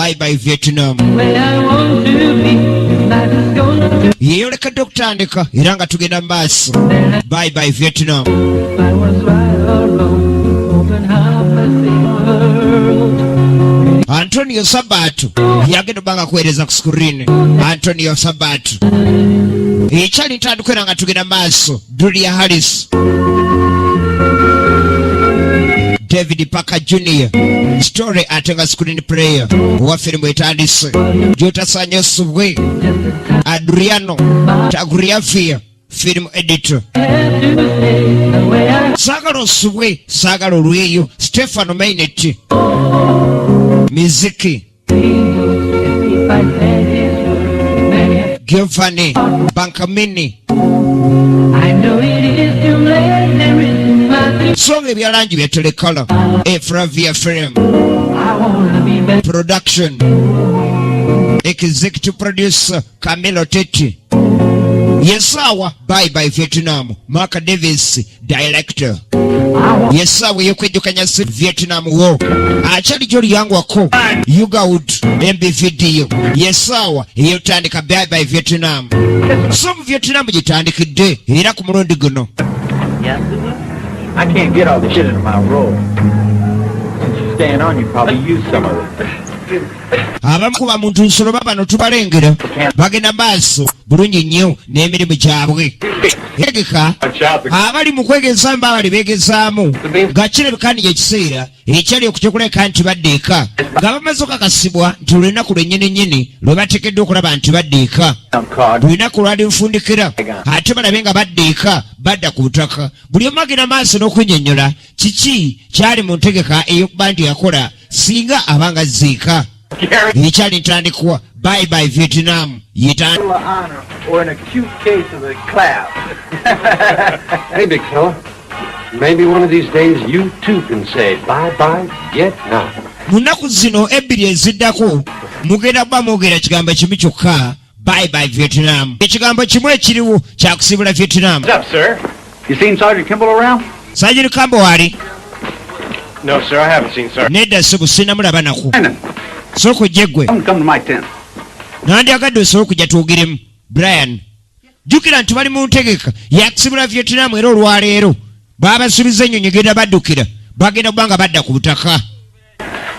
Bye bye Vietnam. Yeyoleka Dr. Andeka iranga tugenda mbaaso. Bye bye Vietnam. Antonio Sabato yagenda banga kueleza ku screen. Antonio Sabato ekyali ntandikira nga tugenda mbaaso. Julia Harris, David Parker Jr. Story atenga screen player wa filmu etandise Jota Sanyosubwe, Adriano Taguriavia film editor, Sagalo Subwe, Sagalo Rueyo, Stefano Mainetti Miziki, Giovanni Bankamini. Songa ebyalangi bya Telecolor, Fravia Film Production, Executive Producer Camilo Teti. Yesawa Bye bye Vietnam. Mark Davis Director. Yesawa yokwejukanya Vietnam War. Achali joli yangu wako Yuga Wood MB Video. Yesawa yotandika Bye bye Vietnam. Some Vietnam jitandikide era ku murundi guno. I can't get all the shit into my roll. Since you're staying on, you probably use some of it. Abamukuba muntu nsolo babano tubalengera bagenda baaso bulungi nnyo n'emirimu gyabwe. Egeka abali mu kwegeza mba abali beegezaamu gakirabikani ekiseera ekyali okutekuleka nti badde eka nga bamaze okakasibwa nti olunaku lwennyini lwe bateekeddwa okulaba nti badde eka. Lunaku lwali nfundikira ate balabe nga badde eka badda ku butaka. Buli omu agenda maaso n'okwennyonnyola kiki kyali mu ntegeka ey'okuba nti yakola singa abanga ziika. Ekyali ntandikwa Bye bye Vietnam Honor or an acute case of the clap. Hey, big fella. Maybe one of these days you too can say bye bye Vietnam. Munaku zino ebbiri eziddako mugenda kuba mwogera kigambo kimu kyokka Bye bye Vietnam. Ekigambo kimu ekiriwo kyakusibula Vietnam. What's up, sir? You seen Sergeant Kimball around? Sergeant Campbell wali? No, sir, I haven't seen Sergeant. Nedda sibu sinamulaba nako. Soko jeggwe. Come to my tent. Nandyagadde osobola okujja twogiremu. Brian, jjukira nti bali mu ntegeka yakusibula Vietnam era olwaleero baabasuubiza ennyonyi genda baddukira bagenda kubanga badda ku butaka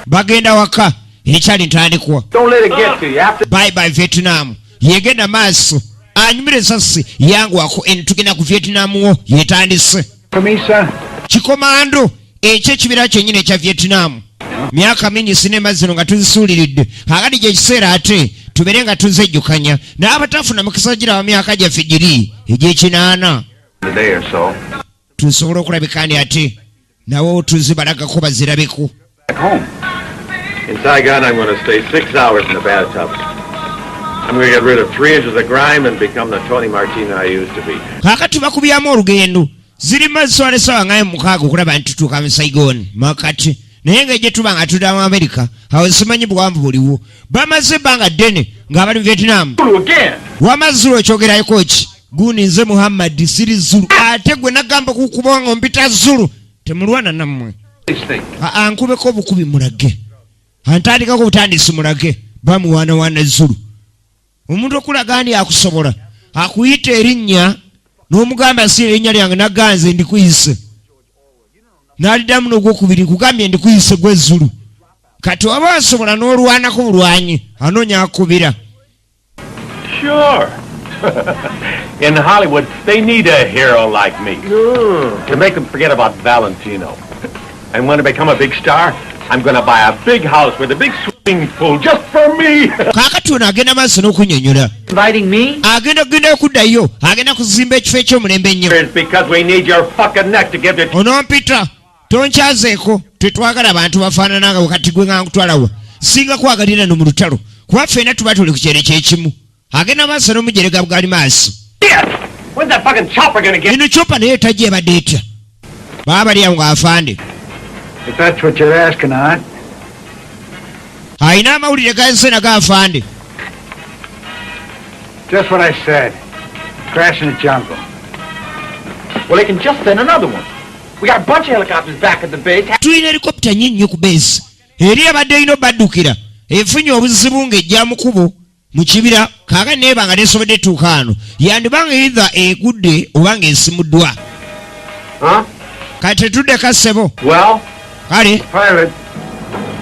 bagenda waka ekyali ntandikwa. Don't let it get to you. After Bye bye Vietnam yegenda maaso anyumira esasi yanguwako tugenda ku Vietnam wo yetandise. for me, son. Kikomando ekyo ekibira kyennyini ekya Vietnam myaka mingi sinema zino nga tuzisuuliridde akati gyekiseera ate tubeere nga tuzejjukanya n'abatafuna mukisa gira wa myaka gyaffe giri egy'ekinaana tusobola okulabikani ate nawo tuzibalagako bazirabeko. In Saigon, I'm going to stay 6 hours in the bathtub. I'm going to get rid of 3 inches of grime and become the Tony Martino I used to be. Kakati bakubyamu olugendo ziri maziswala essaawa ngayo mukaaga okulaba nti tutuuka mu Saigon makati naye ng'ejje tuba nga tudda mu Amerika awo simanyi buwanvu buliwo bamaze ebbanga ddene ng'abali mu Vietnam. Wamazulu ekyogerayoko ki guuni nze Muhammad siri Zulu ate gwe nagamba kukuba nga mpita Zulu temulwana nammwe ankubeko obukubi mulage antandikako butandisi mulage bamuwaanawaana Zulu. Omuntu okulaga ndi akusobola akuyita erinnya n'omugamba si erinnya lyange naganze ndikuyise n'aliddamu n'ogwokubiri nkugambye ndikuyise gwe Zulu kati waba wasobola n'olwanako bulwanyi anoonya akubira. Sure. In Hollywood, they need a hero like me to make them forget about Valentino. And when I become a big star, I'm going to buy a big house with a big swimming pool just for me. Kakati ono agenda maaso n'okunnyonnyola. Inviting me? Agenda okuddayo agenda kuzimba ekifo eky'omulembe ennyo. It's because we need your fucking neck to give it. Onompita tonkyazeeko tetwagala bantu bafaanana nga wakati gwe nga nkutwalawa singa kwagalira no mu lutalo kuba ffenna tuba tuli ku kyere kyekimu. Agenda maaso n'omujerega bw'ali maaso. When's that fucking chopper going to get? Eno chopper naye tajja ebadde etya baba bali awo ng'afande. If that's what you're asking, Ayina amawulire gansena g'afande. Just what I said. Crash in the jungle. Well, they can just send another one. We got a bunch of helicopters back at the base. Tulina helikopita nnyingi nnyo ku base eri abadde erina obaddukira efunye obuzibu ng'ejja mu kubo mu kibira kaakati naye banga tesobodde tuuka wano yandibanga either egudde oba ng'esimuddwa kati tetuddeka ssebo Well, kale Pilot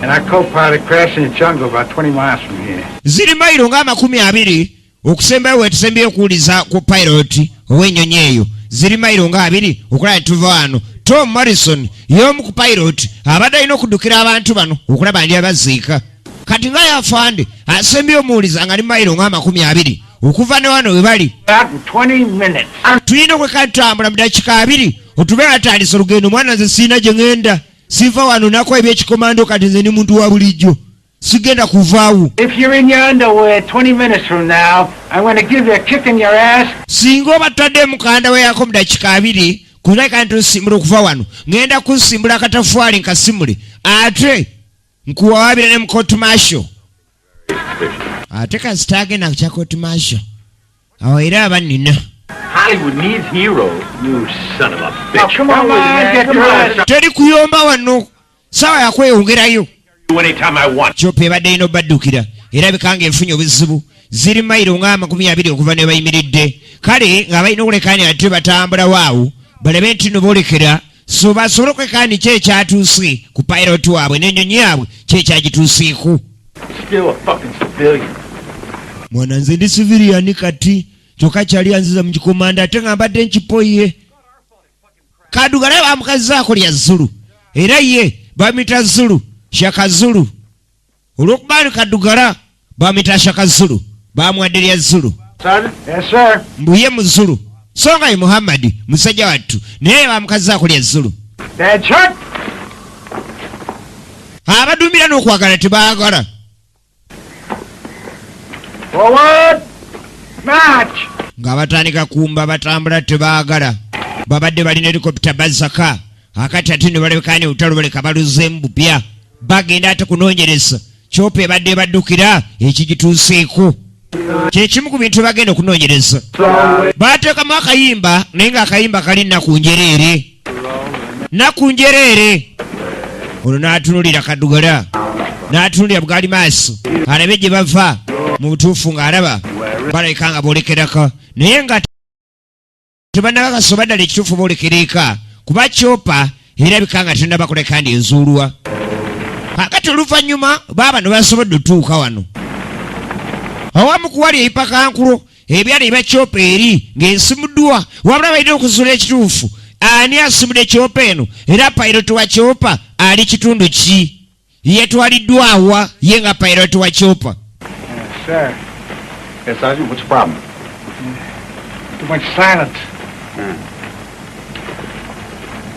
and our co-pilot crashed in the jungle about 20 miles from here. ziri mayiro nga 20 okusembayo wetusembyeyo okuwuliza ku pilot ow'ennyonyi eyo ziri mayiro nga 2 okulaba tuva wano. Tom Morrison y'omu ku pilot abadde alina okuddukira abantu bano okulaba ndi abaziika kati nga yafande asembyeyo omuwuliza nga ni mayiro nga 20 okuva ne wano we bali About 20 minutes. tulina okwekala tutambula mu dakika 2 otube atandisa olugendo mwana nze siina gye ŋŋenda siva wano nakuwa ebyekikomando kati nze ni muntu wa bulijjo sigenda kuvaawo. If you're in your underwear 20 minutes from now, I'm going to give you a kick in your ass. Singa obatadde mukanda we yako mu dakika 2 kuleka ntusimbula okuva wano ŋŋenda kusimbula akatafaali nkasimule ate nkuwawaabira ne mu court martial ate kasita agenda kukya court martial awo era aba nina. Hollywood needs heroes. You son of a bitch. Oh, come on, man, get your ass. Teri kuyomba wano sawa yakweyongerayo Anytime I want. Chopa ebadde ino baddukira era bikanga efunye obuzibu ziri mayiro nga 20 okuva ne bayimiridde kale nga balina okulekaani ate batambula waawo balabe nti no boolekera so basobole okwekaani ki ekyatuuse ku pilot waabwe n'ennyonyi yaabwe ki ekyagituuseeko. Still a fucking civilian. Mwana nze ndi civilian kati kyokka kyali anziza mu kikomanda ate nga mbadde nkipoye kadugala bamukazizaako lya Zulu era ye bamita Zulu Shaka Zulu olw'okuba kadugala bamita Shaka Zulu bamwadde lya Zulu. Sergeant? Yes, sir. Mbuye mu Zulu so nga ye Muhammadi musajja wattu naye bamukazizaako lya Zulu. That's hurt. Abaduumira n'okwagala tebaagala. Forward. March. Nga batandika kumba batambula tebaagala babadde balina helikopita bazaka akati ate ne balekani olutalo baleka baluzeemu bupya bagenda ate kunoonyereza Chopa ebadde baddukira ekigituuseeko kyekimu ku bintu bagenda okunoonyereza baateekamu akayimba naye ng'akayimba kali naku njereere olwo n'atunulira kadugala n'atunulira bugaali maaso alabe gye bava mu butuufu ng'alaba balabika nga boolekerako naye nga tebannabakasoba ddala ekituufu boolekera eka kuba Chopa erabika nga tenda bakole kandi ezuulwa kakati oluvannyuma baaba ne basobodde otuuka wano awamu kuwali ebipakankulo ebyali ebya Chopa eri ng'esimuddwa wabula balina okuzuula ekituufu ani asimudde Chopa eno era pilot wa Chopa ali kitundu ki yetwaliddwa awa ye nga pilot wa Chopa. Yes, sir. Yes, Sergeant, what's the problem? Too much silence.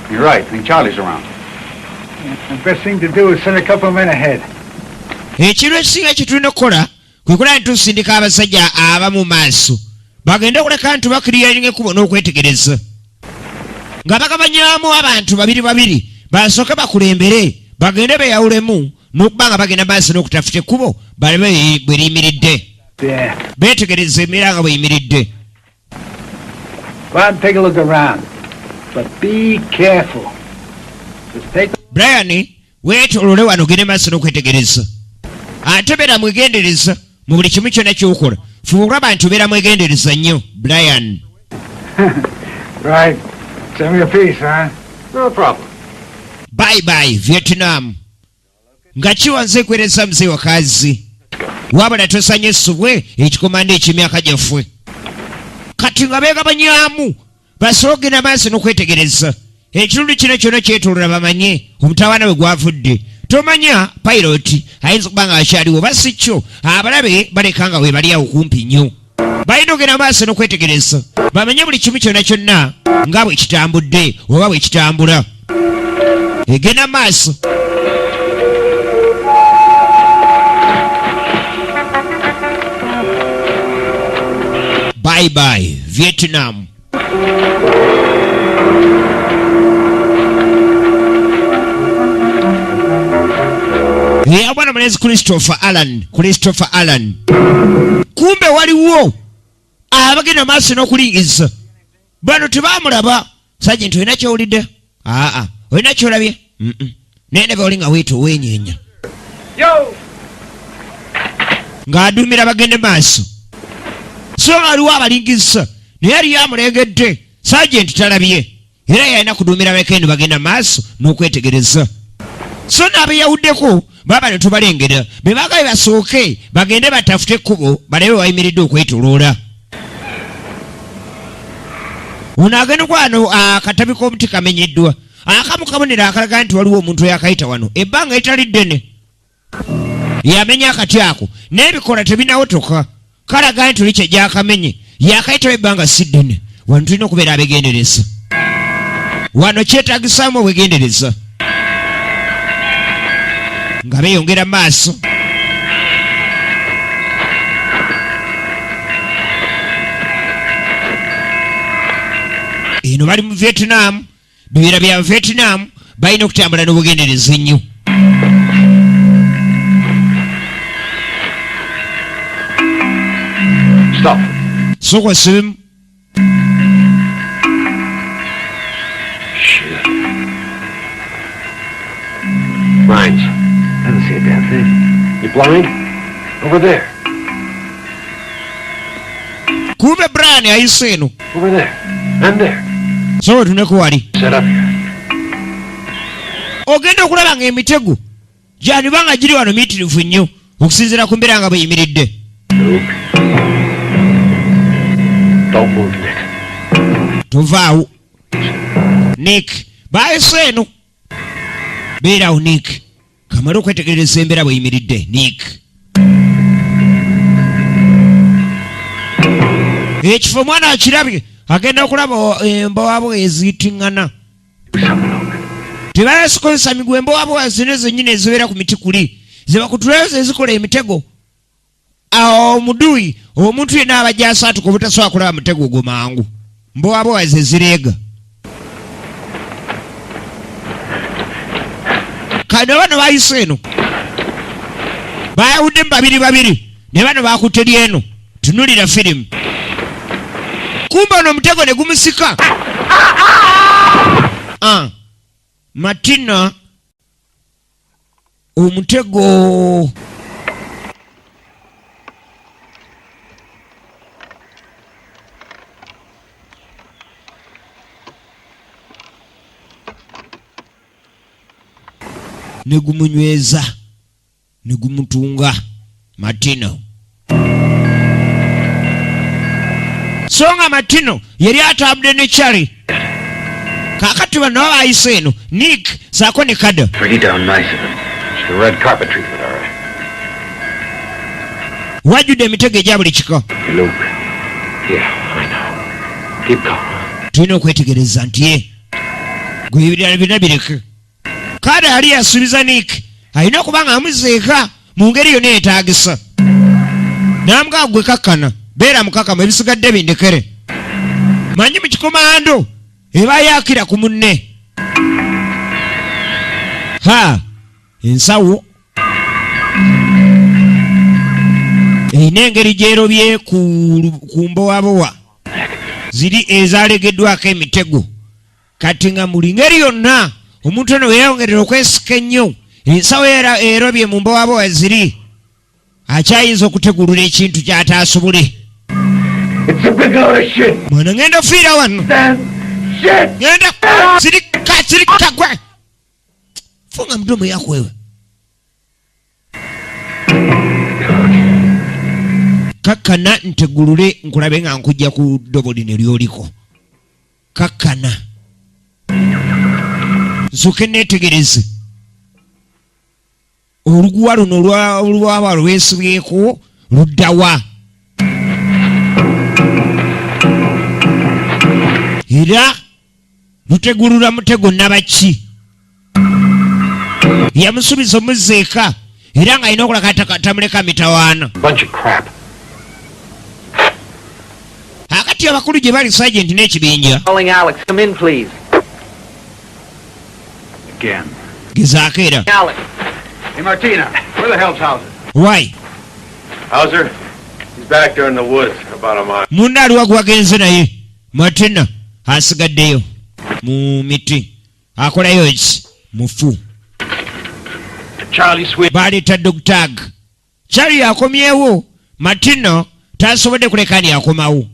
You're right. I think Charlie's around. The best thing to do is send a couple of men ahead. Ekiro ekisinga kitulina okukola kwe kulaba ntusindika abasajja abamu maaso bagende okuleka nti bakiriyalinga ekkubo n'okwetegereza nga bagabanyaamu abantu babiri basooke bakulembere bagende beeyawulemu n'okuba nga bagenda maaso n'okutafuta ekkubo balabe bwe liyimiridde beetegereza embeera nga bweyimiridde. Go out and take a look around. But be careful. Just take the... Brian weetoolole wano ogende maaso n'okwetegereza ate beera mwegendereza mu buli kimu kyonna ky'okola fuba okulaba nti obeera mwegendereza nnyo Brian. Right. Send me a piece, huh? No problem. Bye bye Vietnam. Nga kiwanze ekwereza mzee wakazi wabula tosanye essubwe ekikomanda ek'emyaka gyaffe kati nga beegabanyaamu basobole maaso n'okwetegereza ekitundu kino kyonna kyetoolola bamanye omutawaana bwe gwavudde tomanya pilot ayinza okuba nga akyaliwo oba si kyo abalabe baleka nga we bali awo kumpi nnyo balina ogenda maaso n'okwetegereza bamanye buli kimu kyonna nga bwe kitambudde oba bwe kitambula egenda maaso. Bye bye Vietnam. Bwana mwenezi Christopher Allen kumbe waliwo abagenda maaso n'okulingiza bano tebamulaba Sergeant olina kyowulidde olina kyolabye naye ne baolinga weeto weenyeenya. Yo! ng'aduumira bagende maaso so ng'aliwo abalingisa naye aliyo amulengedde Sergeant talabye era yalina kuduumira weekend bagenda maaso n'okwetegereza so n'abeyawuddeko baba ne tubalengera be baagabe basooke bagende batafute ekkubo balabe wayimiridde okwetoloola ono agenda okwano akatabi k'omuti kamenyeddwa akamu kabonero akalaga nti waliwo omuntu yakayita wano ebbanga etali ddene yamenya akati ako n'ebikola tebinawotoka kalaga nti oli kyegyakamenye yakayitawo ebbanga si ddene wano tulina okubeera abegendereza wano kyetaagisaamu obwegendereza nga beeyongera maaso eno bali mu Vietnam bibira bya Vietnam balina okutambula n'obugendereza ennyo Stop. soko sibimu Shit. Mines. I don't see a damn thing. You blind? Over there. kumbe Brian ayise eno Over there. And there. so tuneko wali Set up here. ogenda okulaba ng'emitego gyandibanga giri wano miitirivu nnyo okusinziira ku mbeera nga bweyimiridde Luke. Don't move, Nick. tovaawo Nick bayise eno beerawo Nick kamale okwetegereza embeera bweyimiridde Nick ekifo omwana akirabye agenda okulaba embowabowa eziyitiŋŋana Do something, Luke. tebayasikozesa migwa embowabowa zino zennyini ezibeera ku miti kuli zebakutulayo zezikola emitego omuduyi omuntu yenna abajja asaatuka obutasobola kulaba mutego ogwo mangu mbowabowa ze zireega kano bano bayise eno bayawuddemu babiri ne bano bakutte lyeno tunulira firimu kumbe ono omutego ne gumusika Martina omutego ne gumunyweza ne gumutunga Martino songa Martino yali atambudde ne Charlie kakati bano bayise eno Nick saako ne Kada Pretty down nice of him. It's the red carpet treatment, all right. wajjudde emitego egya buli kika Luke. Yeah, I know. Keep calm. tulina okwetegereza nti ye gwe ebirala byonna bireke Kada yali yasuubiza Nick alina okuba nga amuzeeka mu ngeri yonna yetaagisa n'amugaa gwe kakkana beera mukakamu ebisigadde bindekere manyi mu kikomando eba yaakira ku munne ensawo erina engeri gyerobye ku mbowabowa ziri ezalegeddwako emitego kati nga muli ngeri yonna omuntu ono weyayongerera okwesika ennyo ensawo erobye mu mbowabowa ziri akyayinza okutegulula ekintu ky'ataasobole It's a big load of shit. mwana ngenda ofiira wano Shit. ngenda sirika gwe funga mudomo yakwewe kakkana ntegulule nkulabe nga nkujja ku ddobo lino lyoliko kakkana nsooke neetegereze oluguwa luno olwaba lwesibyeko luddawa era lutegulula mutego nabaki yamusuubiza omuzeeka era ng'alina okulakatamuleka mitawaana Bunch of crap. akati abakulu gye bali Sergeant n'ekibinja Calling Alex. Come in, please. Again. gezaako era Alex. Hey, Martina, where the hell's Hauser? why Hauser? He's back there in the woods, about a mile. munna aliwa gwagenze naye Martina asigaddeyo mu miti akolayo ki mufu Charlie Sweet. baleeta Dogtag Charlie akomyewo Martino tasobodde kuleka ni akomawo.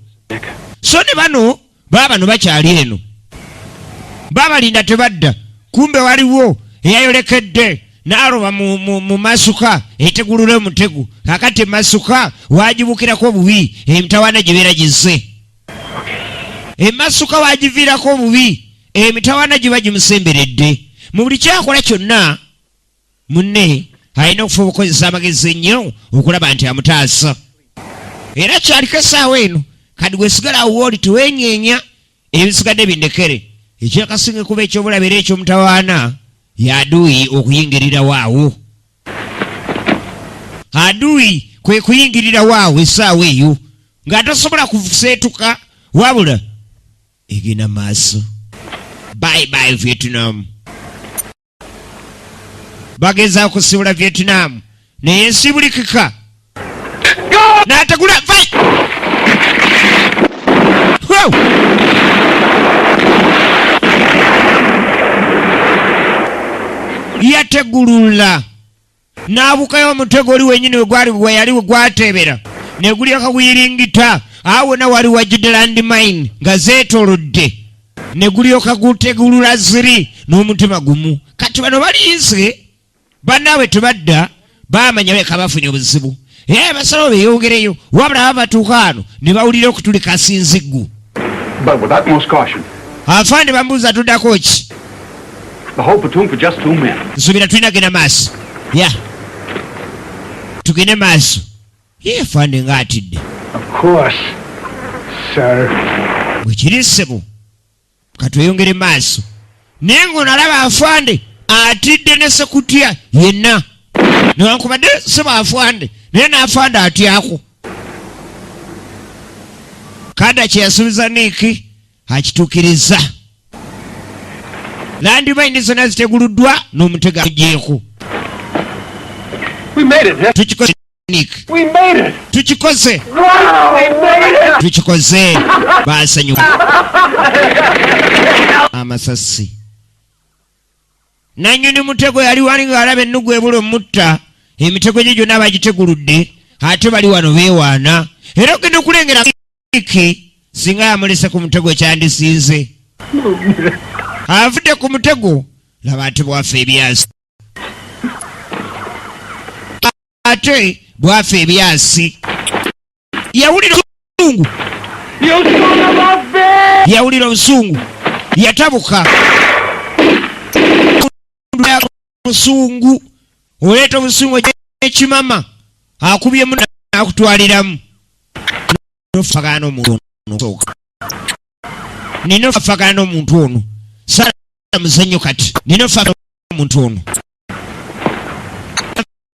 So ne bano bakyali eno. Babalinda tebadda. Kumbe waliwo eyayolekedde n'aloba mu masuka etegulula omutego. Kakati masuka wagibukirako obubi emitawaana gibeera gizze. Emasuka wagiviirako obubi emitawaana giba gimusemberedde. Mu buli kyakola kyonna munne alina okufuba okukozesa amagezi ennyo okulaba nti amutaasa. Era kyaliko essaawa eno kati gwesigala awo wooli tewenyeenya ebisigadde bindekere. Ekyakasinga kuba ekyobulabe era ekyomutawaana yaduuyi okuyingirira waawo. Aduuyi kwe kuyingirira waawo essaawa eyo nga tasobola kuseetuka wabula egenda maaso. Bye bye Vietnam. Bageza okusibula Vietnam naye nsibulikika n'ategula vai. Yategulula n'abukayo omutego oli wenyini we yali gwatebera ne gulyoka guyiringita awo na wali wajjudde landmine nga zeetoolodde ne gulyoka gutegulula ziri n'omutima gumu. Kati bano baliyize bannaabwe tebadda baamanya beka bafunye obuzibu. Basalawo beeyongereyo wabula batuuka ano ne bawulira okutulika sinziggu. But with utmost caution. Afande bambuuza tuddako ki? The whole platoon for just 2 men. Nsuubira tulina genda maaso. Tugende maaso. Afande ng'atidde. Of course, sir. Bwe kiri ssebo katweyongere maaso. Naye ng'onalaba afande atidde ne sekutya yenna. Newankubadde ssebo afande naye n'afande atyako. Kada kye yasuubiza Nick akituukiriza. Landmine zonna ziteguluddwa n'omutego agyeko. We made it. Tukikoze Nick. We made it. Tukikoze. Wow, we made it. Tukikoze. Baasanyuka. Amasasi. Nannyini mutego yali wali ng'alaba ennugu ebula omutta. Emitego gye gyonna bagiteguludde ate bali wano beewaana. Era ogenda okulengera Nick singa yamulese ku mutego ekyandisinze. Avudde ku mutego laba ate bwafa ebyasi. Ate bwafa ebyasi. Yawulira obusungu. Yawulira obusungu. Yatabuka. Obusungu. Oleeta obusungu ekimama. Akubyemu n'akutwaliramu. Nofagana omuntu ono. Nino fagana omuntu ono. Sala muzanyo kati. Nino fagana omuntu ono.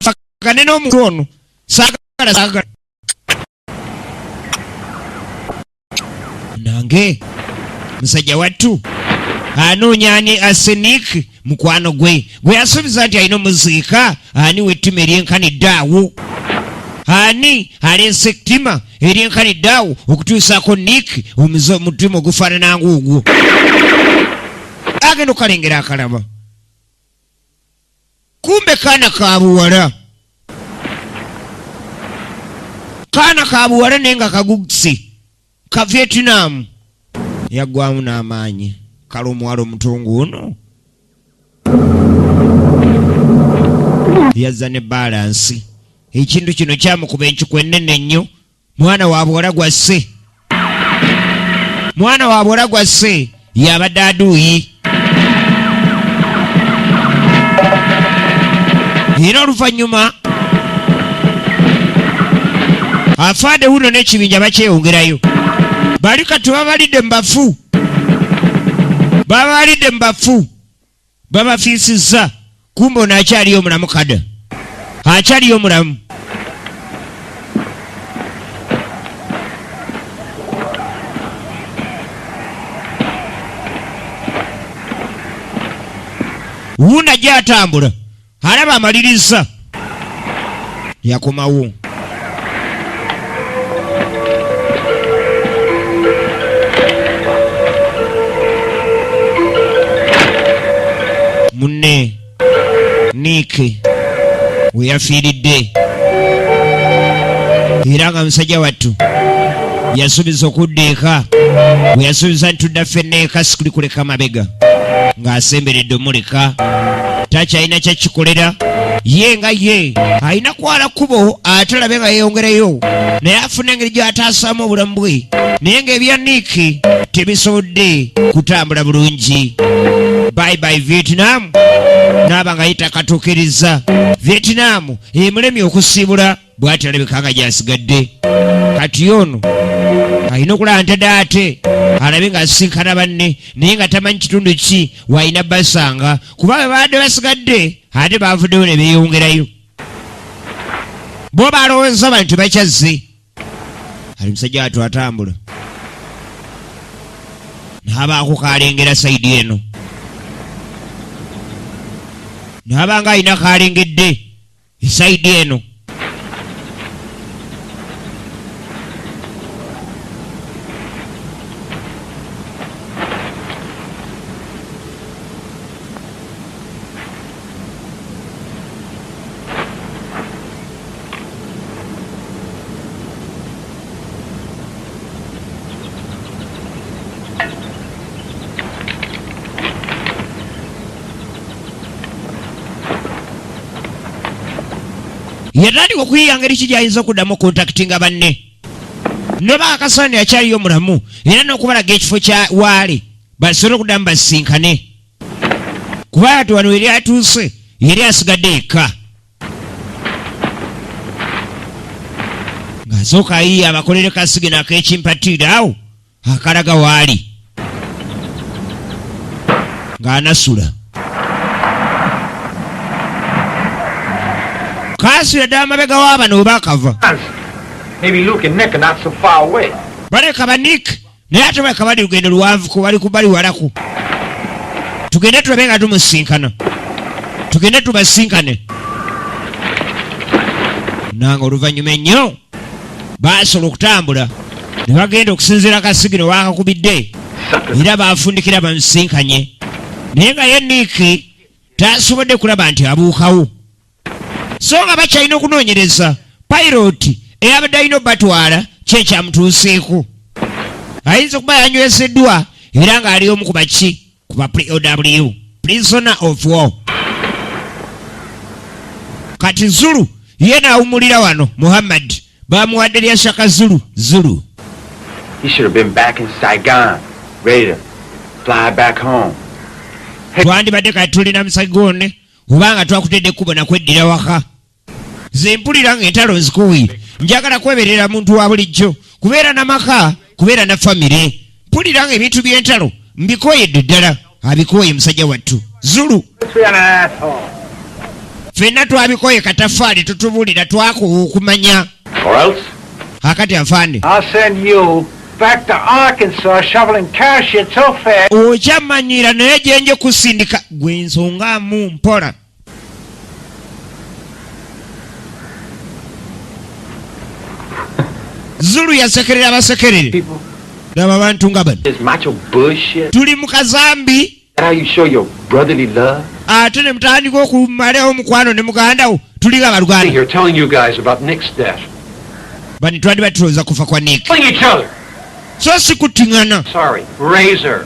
Fagana n'omuntu ono. Sagala. Nange musajja wattu anoonya ani Nick mukwano gwe yasuubiza nti alina omuziika ani wettima eryenkanidde awo. Ani aleese ettima eryenkanidde awo okutuusaako Nick omutima ogufaanana ng'ogwo. Agenda okalengera akalaba. Kumbe kaana kabuwala. Kaana kabuwala naye nga kagugisi. Ka Vietnam. Yaggwamu n'amaanyi. Kale omuwala omutungu ono yazza ne balansi. Ekintu kino kyamukuba encuku ennene ennyo. Mwana wa buwala gwasse. Mwana wa buwala gwasse yabadde aduuyi. Era oluvannyuma afande wuno n'ekibinja bakyeyongerayo. Bali kati babalidde mu bafu. Babalidde mu bafu. Babafiisizza. Kumbe ono akyaliyo omulamu kada. Akyaliyo omulamu. Wuno ajja atambula. Alaba amaliriza. Yakomawo. Munne Nick we yafiiridde era nga musajja wattu yasuubiza okudda eka bwe yasuubiza nti tudda ffenna eka sikuli kuleka mabega ng'asemberedde omuleka takyalina kyakikolera ye nga ye alina kwala kkubo ate labe nga yeeyongerayo naye afuna engeri gy'ataasaamu obulamu bwe naye ng'ebya Nick tebisobodde kutambula bulungi. Bye Vietnam n'aba nga yetakatuukiriza Vietnam emulemye okusiibula bw'ati alabika nga gy'asigadde kati ono alina okulaba ntadde ate alabe ng'asisinkana banne naye nga tamanyi kitundu ki w'alina basanga kuba bwe baadde basigadde ate baavuddeyo ne beeyongerayo bo balowooza bano tebakyazze. Ali musajja wattu atambula n'abaako kaalengera sayidi eno n'aba nga alina kaalengedde esayidi eno. Yatandika okuyiiya ngeri ki gy'ayinza okuddamu okontakitinga banne noba akasaani akyaliyo mulamu era n'okubalaga ekifo kya waali basobole okuddamu basisinkane kuba ati wano yeri atuuse yeri asigadde eka ng'asooka ayiiya abakolere kasigino ak'ekimpatiira awo akalaga waali ng'anasula kaasira ddala mabega w'abano we baakava. Maybe Luke and Nick are not so far away. baleka ba Nick naye ate baleka bali lugendo luwanvu ku bali kubali walaku tugende tulabe nga tumusinkana tugende tubasinkane nanga oluvannyuma ennyo baasobola okutambula ne bagenda okusinziira akasigino waakakubidde era baafundikira bamusinkanye naye nga ye Nick taasobodde kulaba nti abuukawo so nga bakyalina okunoonyereza piloti eyabadde alina obatwala kyekyamutuuseeko ayinza okuba yanyweseddwa era ng'ali omu ku baki ku ba POW prisoner of war. Kati Zulu ye n'awumulira wano Muhammad bamuwadde lya Shaka Zulu. He should have been back in Saigon, ready to fly back home. Twandibadde kati tulina mu Saigon kubanga twakutedde ekkubo nakweddira waka ze mpulira ng'entalo nzikuwire njagala kweberera muntu wa bulijjo kubeera n'amaka kubeera na famire mpulira ng'ebintu by'entalo mbikoyedde ddala abikoye musajja wattu Zulu ffenna twabikoye katafaali tutubuulira twakumanya akati afande I'll send you back to Arkansas shoveling cash so fast. okyamanyira naye gyenje kusindika gwe nsongamu mpola Zulu yasekerera abasekerere laba bantu nga bano This macho bullshit. tuli mu kazambi How you show your brotherly love? ate ne mutandika okumalawo omukwano ne mugandawo tuli nga baluganda Here telling you guys about Nick's death. bani twali batulowooza kufa kwa Nick Killing each other. so si kutiŋŋana Sorry. Razor.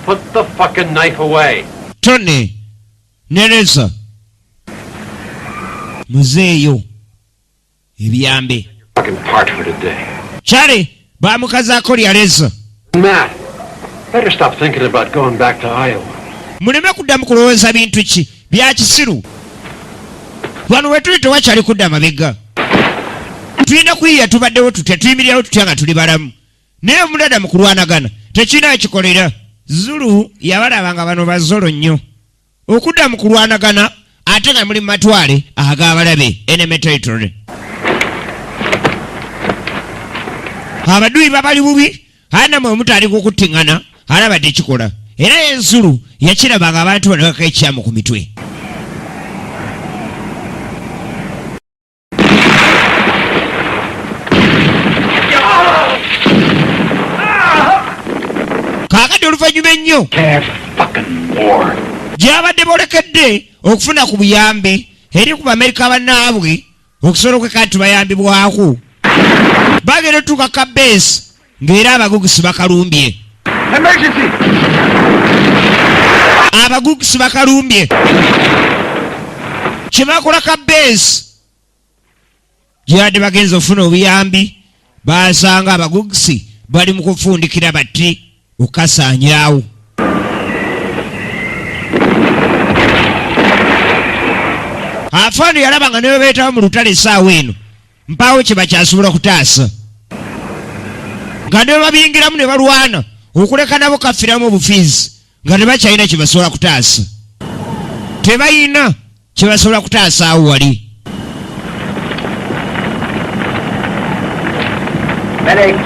Put the fucking knife away. Tone nereza muzeeyo ebyambe Fucking part for today. kyale bamukazaako lyaleza Matt, better stop thinking about going back to Iowa. muleme kuddamu kulowooza bintu ki bya kisiru wano we tuli tewakyali kudda mabega tulina kuyiya tubaddewo tutya tuyimirirawo tutya nga tuli balamu naye omulada mu kulwanagana tekirina kikolera Zulu yabalaba nga bano bazolo nnyo okudda mu kulwanagana ate nga muli mu matwale ag'abalabe enemy territory abaduyi babali bubi anamu omutandika okuttiŋŋana alaba tekikola era ye Zulu yakirabanga abantu bano bakaka ekyamu ku mitwe kaakati oluvannyuma ennyo gyabadde bolekedde okufuna ku buyambi eri ku bamerika bannaabwe okusobola okwekati tubayambibwako bagenda otuuka kabeesi ng'era abagugisi bakalumbye. Emergency! Abagugisi bakalumbye. Kye bakola kabeesi gyabadde bagenza ofuna obuyambi basanga abagugisi bali mu kufundikira bati okasaanyaawo. Afaano yalaba nga ne beetawo mu lutale essaawa eno mpaawo kye bakyasobola kutaasa. Nga ne babiyingiramu ne balwana okuleka nabo kaffiramu obufiizi nga tebakyalina kye basobola kutaasa. Tebayina kye basobola kutaasa awo wali. Medic!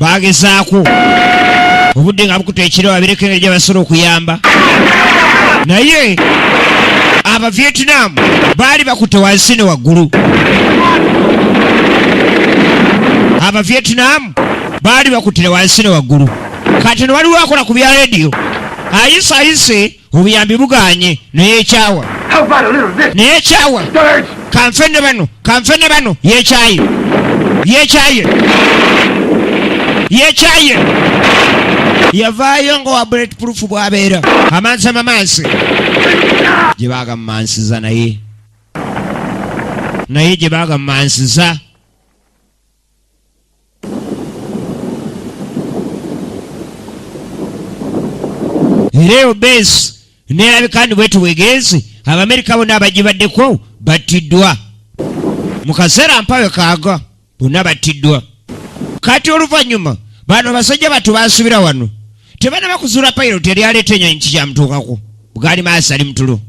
Bagezaako obudde nga bukuta ekiro babireko engeri gye basobola okuyamba, naye Abavietnam baali bakutte wansi ne waggulu. Abavietnam baali bakuttire wansi ne waggulu. Kati ne waliwo akola ku bya rediyo ayise obuyambi buganye neyeekyawa. Neyeekyawa. Kanfenne bano yeekyaye yavaayo nga wa bulletproof bwabeera amansi gye baagamumansiza naye gye baagamumansiza. Era eyo beesi neerabika ndi bwetu bwegenzi Abamerika bonna abagibaddeko battiddwa. Mu kaseera mpawe kaaga bonna battiddwa. Kati oluvannyuma bano basajja batu basubira wano tebanaba kuzuula pilot yali aleeta ennyonyi kikyamutuukako bwali maaso ali mutulo.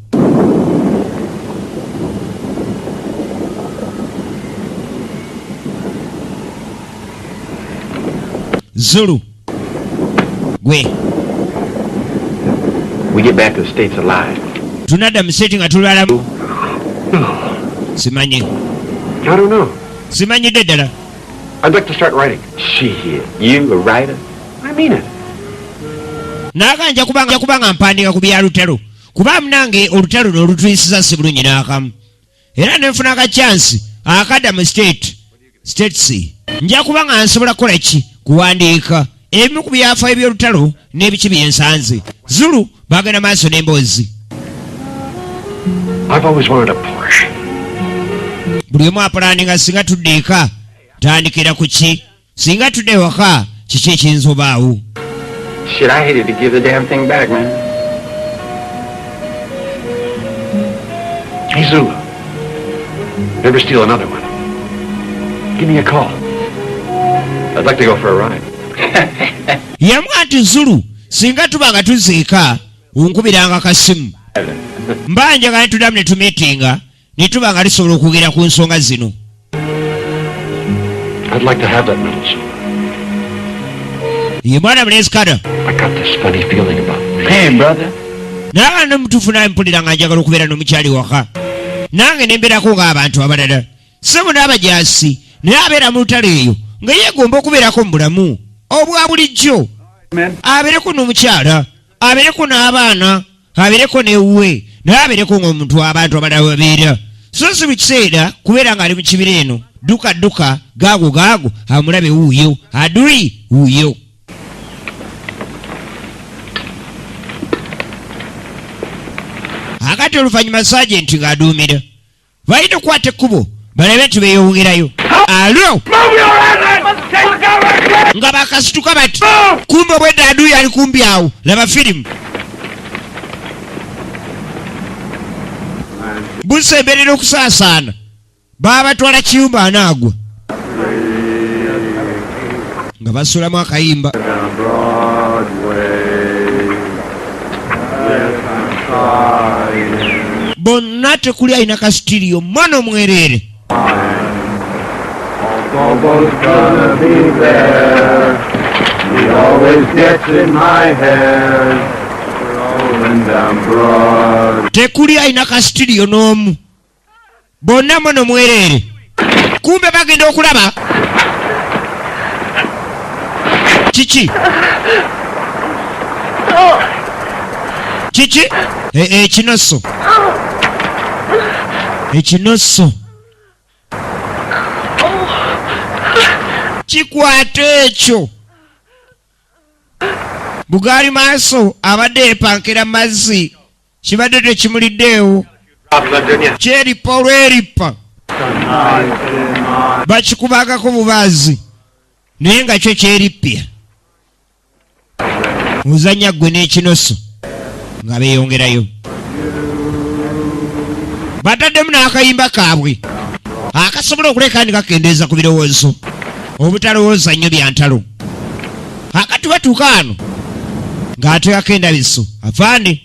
Zulu gwe We get back to the States alive. tunadda mu state nga tulwalamu. Simanyi. I don't know. Simanyidde ddala. I'd like to start writing. Shit, you a writer? I mean it. Naaga nja kubanga mpandiika ku bya lutalo kuba munange olutalo n'olutuyisiza si bulungi n'akamu. Era ne nfuna akachansi akadda mu states nja kubanga nsobola kukola ki kuwandiika ebimu ku byafaayo by'olutalo n'ebiki byensanze. Zulu bagenda maaso n'emboozi. I've always wanted a Porsche. Buli omu apulaninga singa tudde eka tandikira ku ki, singa tudde waka kiki ekiyinza obaawo. Shit, I hated to give the damn thing back, man. Hey, Zulu. Never steal another one. Give me a call. I'd like to go for a ride. Yamwa nti Zulu singa tuba nga tuziika onkubiranga kasimu. Mba njagala tuddamu ne tumiitinga ne tuba nga lisobola okwogera ku nsonga zino. I'd like to have that medal, Zulu. Ye mwana mulezikada. I got this funny feeling about me. Hey, brother. Naga n'omutuufu naye mpulira nga njagala okubeera n'omukyali waka. Nange ne mbeerako ng'abantu abalala. Ssebo n'abajaasi naye abeera mu lutalo eyo nga yeegomba okubeerako mu bulamu obwa bulijjo. Abeereko n'omukyala, abeereko n'abaana, abeereko n'ewuwe, naye abeereko ng'omuntu abantu abalala babeera. So si mu kiseera kubeera ng'ali mu kibira eno dduka gaago amulabe wuuyo adui wuuyo. Akati oluvannyuma Sergeant ng'aduumira balina okukwata ekkubo balabe nti beeyongerayo. Alo nga bakasituka bati kumbe obwedda adui ali kumbi awo laba firimu. Busemberera okusaasaana baabatwala kiyumba anaagwa nga basulamu akayimba. Bonna tekuli alina kasitiriyo mwana omwereere. Tekuli alina kasitiriyo n'omu. bonna muno mwereere kumbe bagenda okulaba kiki kiki ekinoso ekinoso kikwata ekyo bugaali maaso abadde yepankira mazzi kibadde tekimuliddeewo kyeripa olweripa bakikubagako bubaazi naye nga kyo kyerippya muzanya ggwe n'ekinoso nga beeyongerayo bataddemu n'akayimba kaabwe akasobola okuleka ndi kakendeeza ku birowoozo obutalowooza nnyo byantalo akati batuuka ano ng'ateekako endabiso afande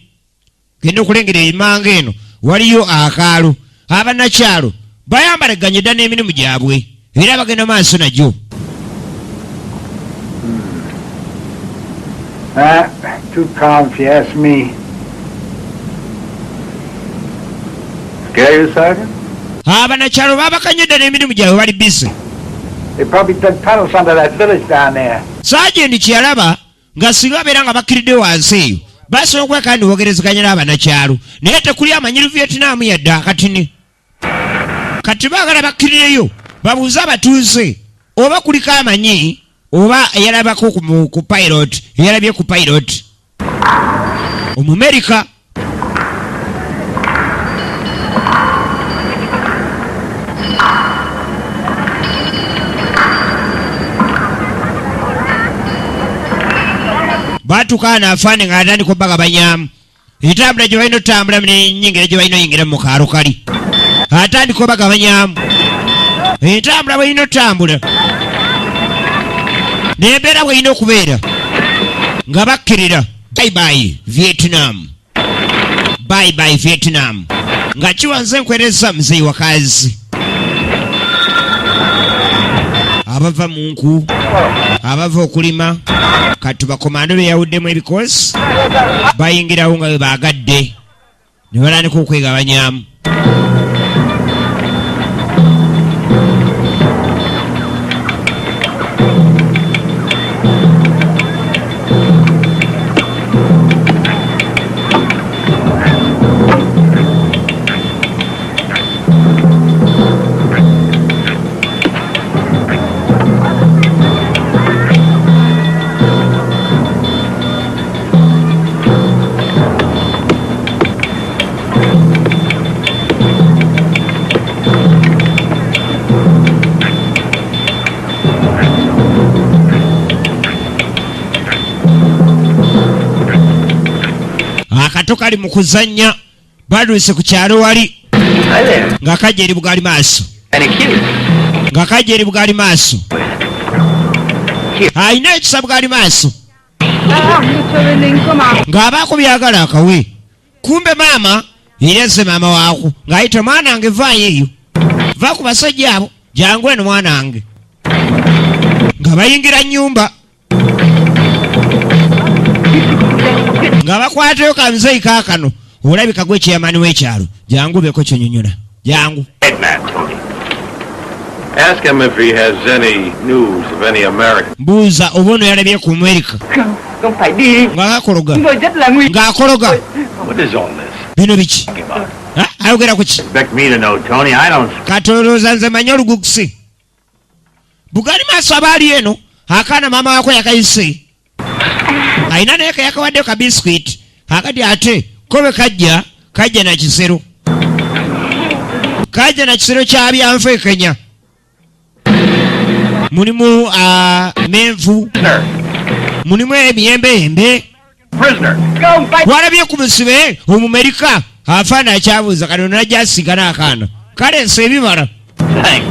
genda okulengera emanga eno waliyo akaalo abanakyalo bayambalaganye dda n'emirimu gyabwe era bagenda maaso nagyo Too calm if you ask me. Scare you, Sergeant? abanakyalo babakanye dda n'emirimu gyabwe bali bise They probably dug tunnels under that village down there. Sajenti kyalaba nga singa beera nga bakkiridde wansi eyo basobola okuba kandi boogerezeganya n'abanakyalo naye tekuli amanyiru Vietnam yadde akatini kati baagala bakkirireyo babuuze abatuuze oba kuliko amanyi oba eyalabako ku pilot eyalabye ku pilot Omumerika batukaana afaane nga atandika obbagabanyamu entambula gye balina otambulamu n'ennyingira gye balina oyingiramu mu kaalo kali atandika obbagabanyamu entambula bwelina otambula n'embeera bwelina okubeera nga bakkirira bye Vietnam bye Vietnam nga kiwanze nkwereza muzeyi wakazi abava mu nku abava okulima kati bakomando beyawuddemu ebikozi bayingirawo nga bwe baagadde ne balandika okwegabanyamu akato kali mu kuzannya baduuse ku kyalo wali nga kajja eri bugaali maaso nga kajja eri bugaali maaso alina ekisa bugaali maaso ng'abaako byagala akawe kumbe maama yereze maama waako ng'ayita mwana wange vaayo eyo va ku basajja abo jangu eno mwana wange nga bayingira nnyumba nga bakwatayo kamuzeyi kaakano olabika gwe kyeyamani w'ekyalo jangu beko kyonyonyola jangu Ask him if he has any news of any American. mbuuza oba ono yalabye ku Amerika Không phải đi. ng'akakologa Chúng tôi rất là nguy. ng'akologa What is all this? bino biki ayogera ku ki Expect me to know, Tony. I don't. katolooza nze manyi olugukusi bugali maaso abaali eno akaana maama wako yakayise alina naye kayakawaddeyo ka biscuit akati ate kobe kajja na kisero kya byanfu e Kenya mulimu menvu mulimu emiyembe Không phải. walabye ku musibe Omumerika afaana akyabuuza kano najjasiga n'akaana kaleesa ebibala Thanks.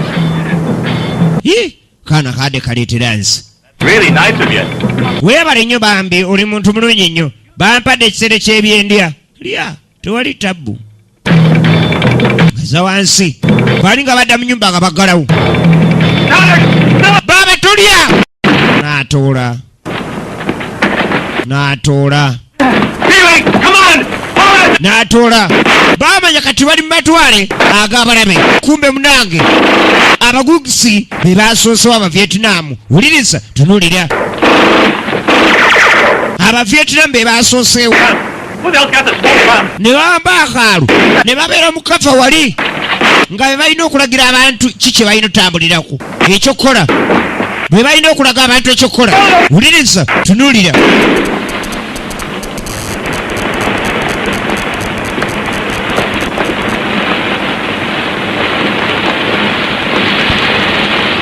kaana kadde kaleetera nze Really nice of you. weebale nnyo bambi oli muntu mulungi nnyo bampadde ekisere ky'ebyendya lya tewali tabbu gaza wansi bali nga badda mu nyumba nga baggalawo baaba tulya n'atoola Felix, come on! Hold n'atoola. Baamanya kati bali mu matwale ag'abalabe. Kumbe munange abagugisi be baasoosewo Abavietnam. Wuliriza, tunuulira. Abavietnam be baasoosewo. Who the hell's got the smoke bomb? Ne bamba akaalu ne babeera mu kafa wali nga be balina okulagira abantu kiki balina otambulirako ekyokukola be balina okulaga abantu ekyokukola. Wuliriza, tunuulira.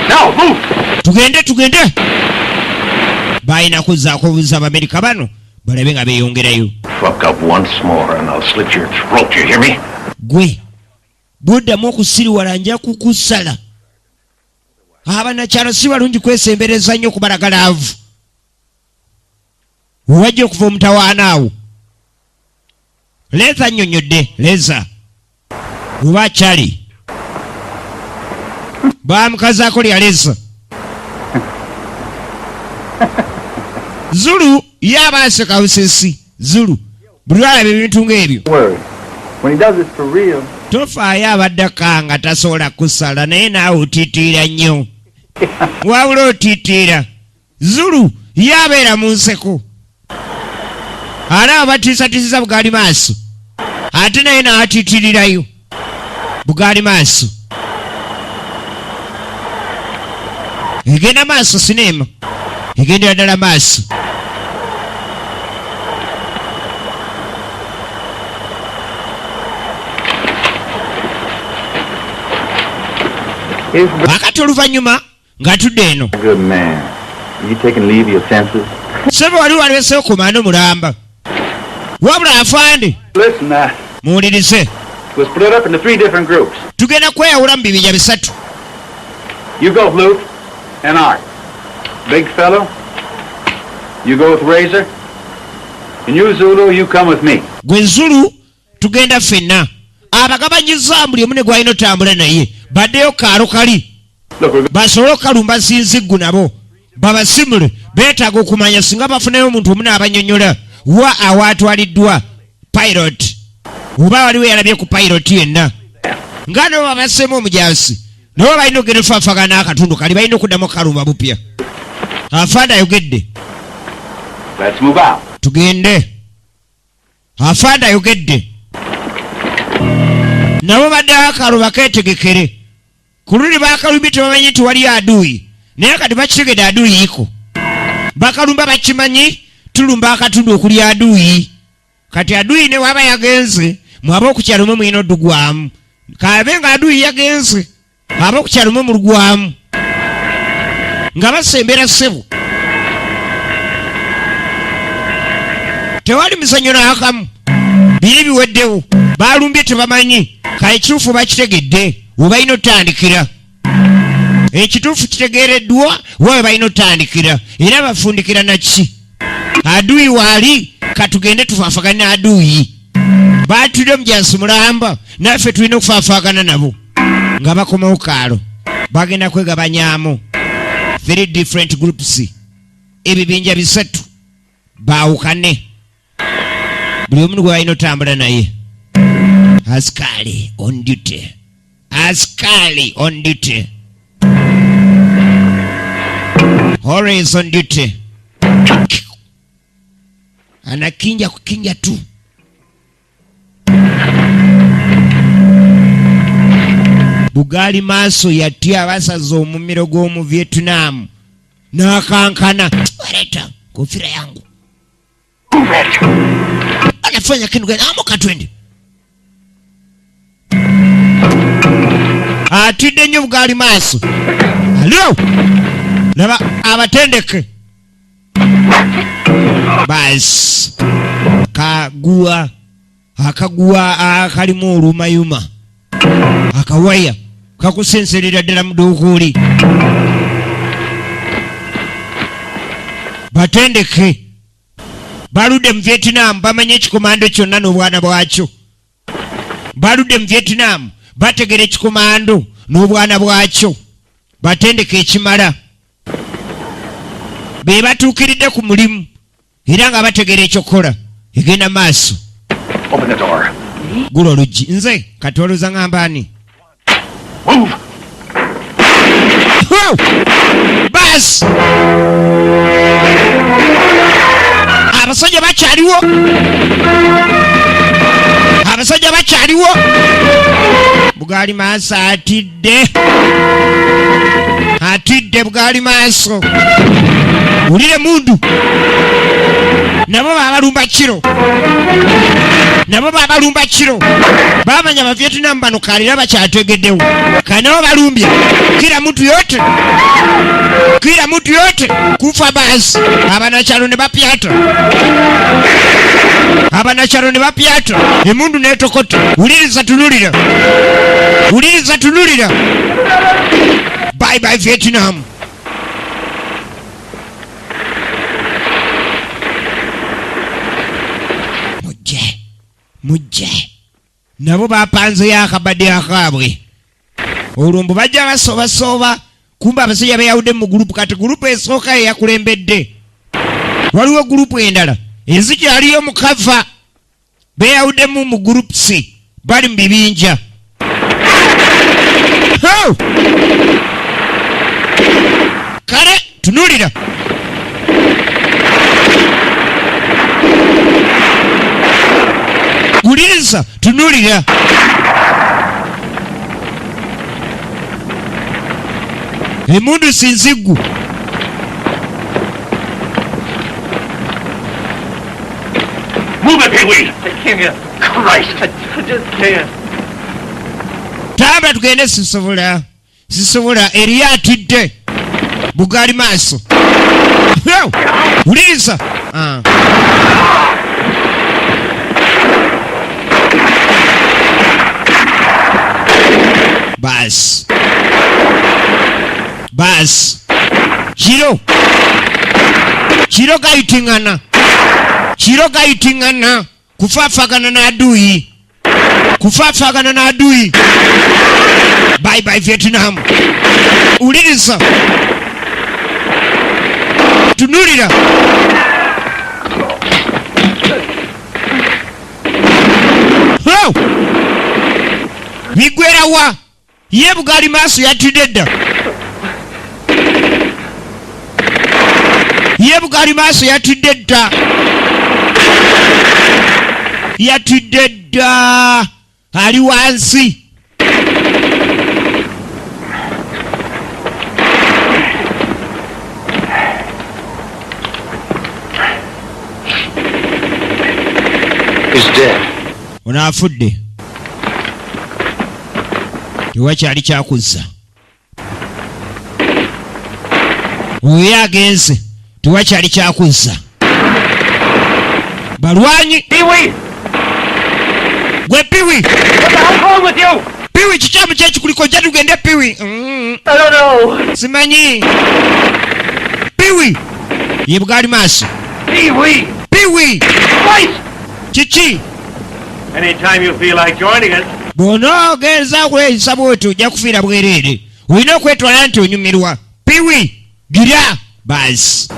Now, move! Tugende. Balina kuzzaako obuuza Abamerika bano balabe nga beeyongerayo. Fuck up once more and I'll slit your throat, you hear me? Gwe bw'oddamu okusiriwala nja kukusala. Abanakyalo si balungi kwesembereza nnyo kubalagalaavu. Wewajja okuva omutawaana awo. Leza nnyonnyodde, leza. Oba akyali. Baamukazaako lya leza. Zulu yabaase kawusesi. Zulu buli lwalaba ebintu ng'ebyo. Word. When he does it for real. Tofaayo abaddaka nga tasobola kusala naye naawe otiitiira nnyo. Wabula otiitiira. Zulu yabeera mu nseko. Alaba batiisatiisiza bugaali maaso. Ate naye n'atiitirirayo. Bugaali maaso. Egenda maaso sinema. Egendera ddala maaso. Akati oluvannyuma ng'atudde eno. Good man. Are you taking leave of your senses? Sebo wali waleseewo komando mulamba. Wabula afande. Listen, Muwulirize. we're split up into 3 different groups. Tugenda kweyawula mu bibinja bisatu. You go with Luke and Art. Big fellow, you go with Razor. And you, Zulu, you come with me. Gwe Zulu tugenda ffenna. Abagabanyiza buli omu ne gwalina otambula naye. Baddeyo kaalo kali. Look, we're Basobole okalumba sinziggu nabo. Babasimule. Beetaaga okumanya singa bafunayo omuntu omu n'abanyonnyola. Wa awaatwaliddwa pilot. Oba waliwo yalabye ku pilot yenna. Nga nabo babasseemu omujaasi. Nabo balina okugenda ofaafagana n'akatundu kali balina okuddamu kalumba bupya. Afande ayogedde. let's move out. Tugende. Afande ayogedde. Nabo baddeyo akaluba keetegekere. Ku luli bakalumbye tebamanyi nti wali aduuyi. Naye kati bakitegedde aduuyi iko. Bakalumba bakimanyi tulumba akatundu okuli aduuyi. Kati aduuyi ne waba yagenze mwaba okukyalo mwe mulina oddugwamu. Kabe nga aduuyi yagenze aba okukyalo mwe mulugwamu. Nga basembera ssebo. Tewali mizannyo n'akamu. Biri biweddewo. Balumbye tebamanyi. Ekituufu bakitegedde. We balina otandikira. Ekituufu kitegeereddwa we balina otandikira. Era bafundikira naki. Aduuyi waali katugende tufaafagana aduuyi. Baatulira omujaasi mulamba naffe tulina okufaafagana nabo. Nga bakomawo kaalo. Bagenda kwegabanyaamu. 3 different groups. Ebibinja bisatu. Baawukane. Buli omuntu gwe balina otambula naye. Askari on duty. Askari on duty. Always on duty. Anakinja kukinja tu. Bugaali maaso yatya abasaza omumiro gw'omu Vietnam. N'akankana. Waleta kofira yangu. Anafanya kintu gani? Amuka twende. Atidde nnyo bugaali maaso. Alo! Laba abatendeke. Basi. Akaguwa akalimu olumayuma. Akawaya. Kakusenserera ddala mu dduuka. Batendeke. Baludde mu Vietnam bamanye ekikomando kyonna n'obwana bwakyo. Baludde mu Vietnam bategera ekikomando n'obwana bwakyo. Batendeke ekimala. Be batuukiridde ku mulimu era nga bategera ekyokola. Egenda maaso. Open the door. Gula oluggi. Nze kati olowooza ngamba ani? Move. Basi abasajja bakyaliwo, abasajja bakyaliwo. Bugaali maaso atidde, atidde Bugaali maaso. Ulire mundu nabo babalumba kiro, nabo babalumba kiro. Bamanya ba Vietnam bano kalira bakyategeddewo kanao balumbye kila mtu yote, kila mtu yote kufa. Basi abanakyalo ne bapyata, abanakyalo ne bapyata, emundu netokota. Uliriza tunulira, uliriza tunulira. Bye bye Vietnam. Mujje nabo bapanzeyo akabadde akaabwe. Olumbu bajja basoba kumba abasajja beyawudde mu gurupu. Kati gurupu esooka eyakulembedde, waliwo gurupu endala ezikyaliyo mu kava, beyawuddemu mu gurupu C, bali mu bibinja. Kale tunulira, uliriza tunulira. Emundu sinzigu. Move it, Pee-wee. I can't. Christ. I just can't. Tamba tugende, sisobola. Sisobola, eriyo atidde. Bugaali maaso. Uliriza. Bas. Bas. Kiro. Kiro gayitingana. Kiro gayitingana. Kufaafagana na adui. Kufaafagana na adui. Bye bye Vietnam. Uliriza. Tunulira. Bigwera wa. Ye Bugaali maaso yatidde dda. Ye Bugaali maaso yatidde dda. Yatidde dda. Ali wansi. He's dead. Onafudde. Tewakyali kyakuzza. Oyo agenze. Tewakyali kyakuzza. Balwanyi. Pee-wee! Gwe Pee-wee. What the hell's wrong with you? Pee-wee kikyamu kyekikuliko jja tugende Pee-wee. I don't know. Simanyi. Pee-wee. Ye Bugaali maaso. Pee-wee! Pee-wee. Christ! Kiki. Anytime you feel like joining us. Bw'onoogenza kweyisa bw'otyo ojja kufiira bwereere. Olina okwetwala nti onyumirwa. Pee-wee. Gira. Basi.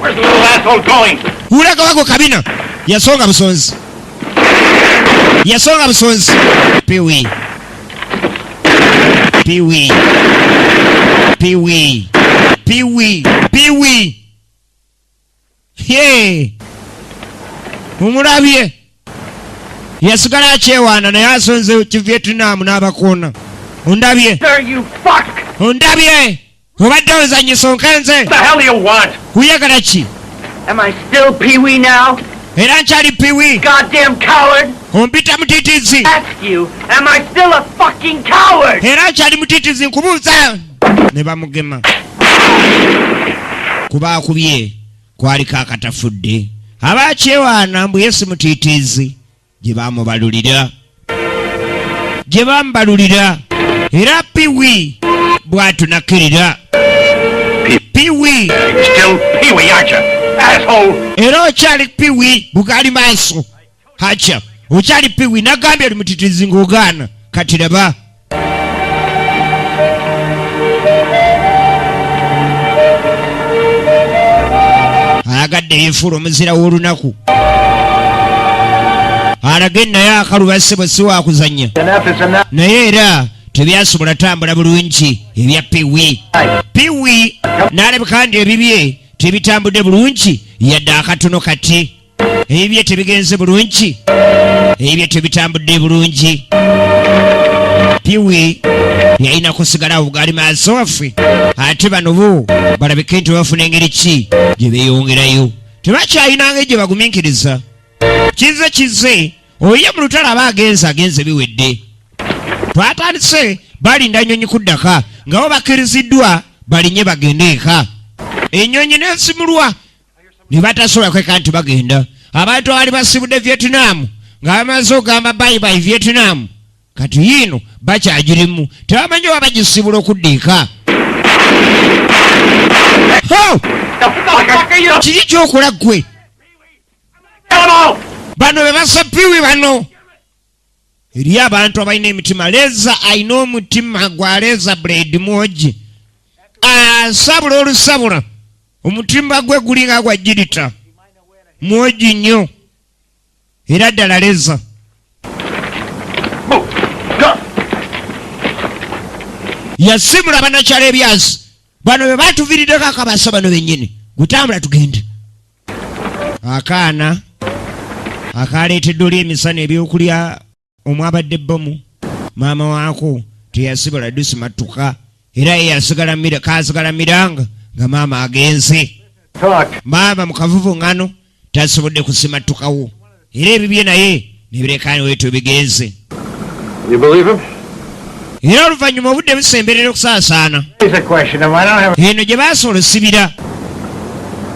Where's the little asshole going? Ulaga wako kabina. Yasonga busonzi. Yasonga busonzi. Pee-wee. Pee-wee. Pee-wee. Pee-wee. Pee-wee. Hey. Mumulabye. Yasigala akyewaana naye asonze ki Vietnam n'abakoona. Ondabye. Sir, you fuck! Ondabye. Obadde ozanyisa onkenze. What the hell do you want? Kuyagala ki? Am I still Pee-wee now? Era nkyali Pee-wee. Goddamn coward! Ompita mutiitizi. Ask you, am I still a fucking coward? Era nkyali mutiitizi nkubuuza. Ne bamugema. Kuba akubye kwaliko akatafudde. Abakyewaana mbu Yesu mutiitizi. Gye bamubalulira. Gye bamubalulira. Era Pee-wee bw'atunakkirira. Pee-wee. You're still Pee-wee, aren't you? Asshole! Era okyali Pee-wee Bugaali maaso. Hacha. Okyali Pee-wee nagambye oli mutiitizi ng'ogaana. Kati laba. Ayagadde yeefuula omuzira w'olunaku. alage naye akalubasebo si wakuzanya Enough is enough. naye era tebyasobola tambula bulungi ebya piwi n'alabika ndi ebibye tebitambudde bulungi yadde akatono kati ebibye tebigenze bulungi ebibye tebitambudde bulungi piwi yalina kusigala obugaali maaso waffe ate bano bo balabike nti bafuna engeri ki gye beeyongerayo tebakyayinanga gye bagumiikiriza kize oye mu lutalo aba agenze biwedde twatandise balinda nnyonyi kuddaka nga bo bakkiriziddwa balinye bagende eka ennyonyi n'esimulwa ne batasobola kweka nti bagenda abantu abali basibudde Vietnam nga bamaze ogamba bayibayi Vietnam kati yiino bakyagirimu tebamanyi oba bagisibula okudda eka kiri kyokola ggwe bano be basa piwi bano eri abantu abalina emitima leza alina omutima gwaleza blade mwogi asabula olusabula omutima gwe gulinga gwa jirita mwogi nnyo era ddala leza yasimula banakyala ebyazi bano be batuviiriddeko akabasa bano bennyini gutambula tugende akaana akaleetedde oli emisana ebyokulya omwabadde bbomu maama waako teyasibula dusi mattuka era ye kasigala miranga nga maama agenze maama mu kavuvu ngano tasobodde kusimattukawo era ebibye naye nebirekaani weeto bigenze era oluvannyuma obudde busemberera okusaasaana eno gye basobola osibira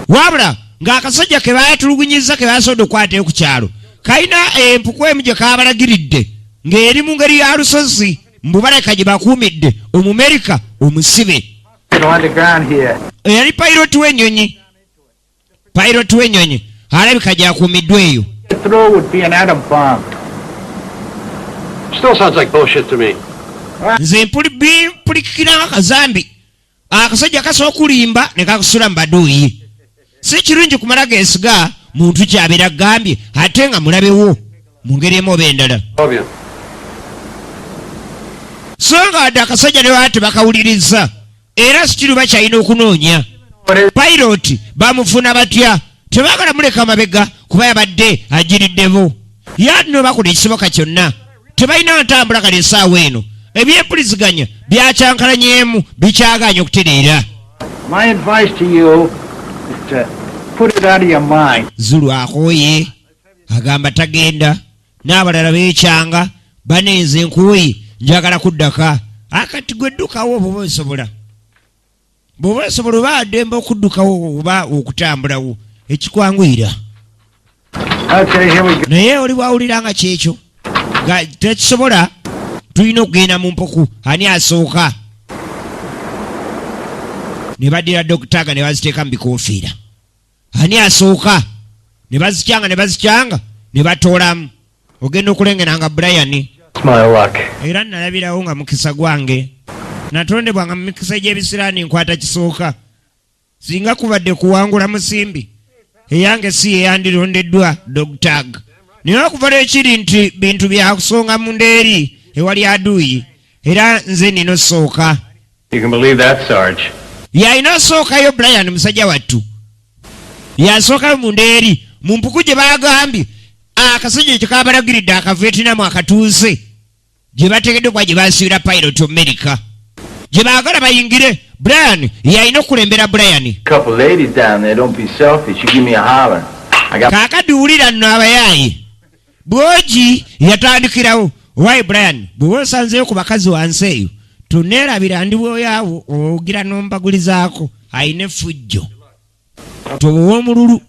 wabula ng'akasajja ke baatulugunyiza ke basobodde okukwatayo ku kyalo kalina empuku emu gye kaabalagiridde ng'eri mu ngeri ya lusozi mbubaleka gye bakuumidde omumerika omusibe eyali payiroti w'ennyonyi alabika gyakuumiddwa eyo nze mpulikikiranga kazambi akasajja kasobola okulimba ne kakusula mu baduuyi si kirungi kumala geesiga muntu kyabeera gambye ate nga mulabewo mu ngeri emu oba endala so nga wadde akasajja ne baba tebakawuliriza era si kiruba kyalina okunoonya payiroti bamufuna batya tebaagala muleka mabega kuba yabadde agiriddebo yadino bakola ekisoboka kyonna tebalina ntambula kale essaawa eno ebyempuliziganya byakyankalanyeemu bikyaganya okutereera zulu akooye agamba tagenda n'abalala beekyanga banenze enkuuyi njagala kuddaka akati gweddukawo bwoba osobola oba addemba okuddukawo oba okutambulawo ekikwanguyira naye oli bwawulira nga kyekyo nga tekisobola tulina okugenda mu mpuku ani asooka ne baddira dokitaga ne baziteeka mu bikoofiira ani asooka ne bazikyanga ne batoolamu ogenda okulengeranga Brian era nalabirawo nga mukisa gwange natondebwanga mu mikisa gy'ebisiraani nkwata kisooka singa kubadde kuwangula musimbi eyange si yeyandirondeddwa dokitaga naye okuva lwekiri nti bintu byakusonga mu ndeeri ewali aduuyi era nze nino sooka yalina osookayo Brian musajja wattu yasookayo mu ndeeri mu mpuku gye bagambye akasajja ekyo kabalagiridde akavietinamu akatuuze gye bategedde kuba gye basibira pilot America gye baagala bayingire Brian yalina okulembera Brian kaakati wulira nno abayaayi bwogi yatandikirawo wayi Brian bw'oba osanzeyo ku bakazi wansi eyo tuneerabira ndi bwoyaawo ogira n'ombagulizaako ayina effujjo towowa omululu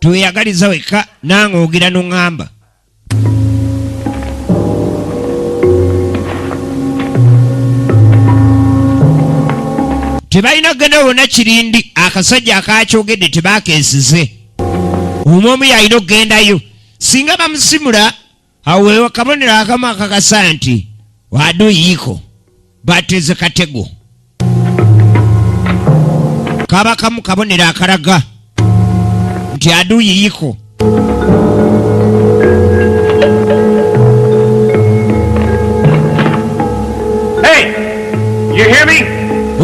tweyagaliza wekka nange ogira n'oŋŋamba tebalina kugenda wonna kirindi akasajja akakyogedde tebaakeesize omwomu yalina okugendayo singa bamusimula awo kabonero akamu akakasa nti waduyiiko bateze katego kaba kamu kabonero akalaga nti aduyiiko Hey! You hear me?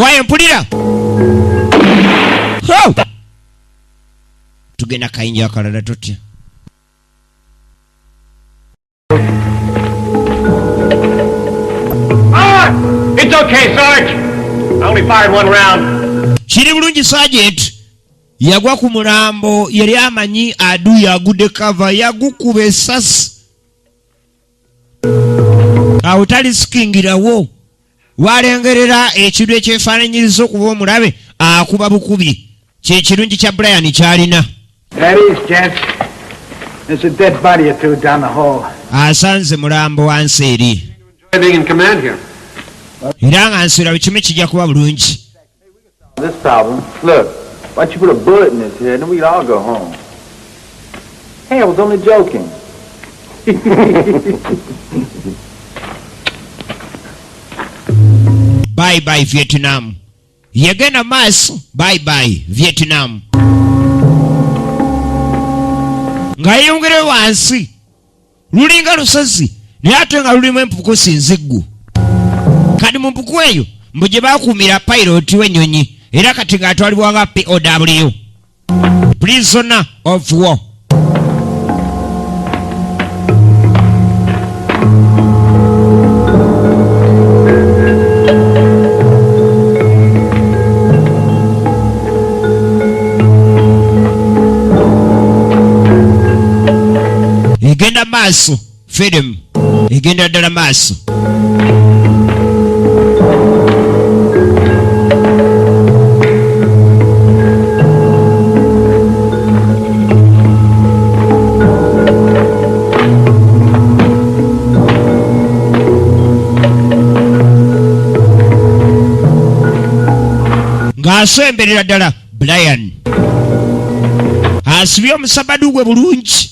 Waye mpulira? Oh! Tugenda kayinja akalala totya. It's okay, Sarge. I only fired one round. Kiri bulungi Sergeant. Yagwa ku mulambo yali amanyi adu yagudde kava yagukuba essasi. Awo talisikingirawo. Walengerera ekintu ekyefaananyiriza okuba omulabe akuba bukubi. Kye kirungi kya Brian kyalina. That is, gents. There's a dead body or two down the hall. Asanze mulambo wansi eri. Being in command here. Era nga nsula kimu kijja kuba bulungi. This problem. Look, why don't you put a bullet in his head and we'd all go home? Hey, I was only joking. Bye bye Vietnam. Yagenda maaso bye bye Vietnam. Nga yongere wansi. Lulinga lusozi. Naye ate nga lulimu empuku sinziggu. Kadi mu mpuku eyo mbu gye baakuumira pilot w'ennyonyi era kati ng'atwalibwa nga POW. Prisoner of war. Egenda maaso film egenda ddala maaso. Ng'asemberera ddala Brian. Asibye omusabadu gwe bulungi.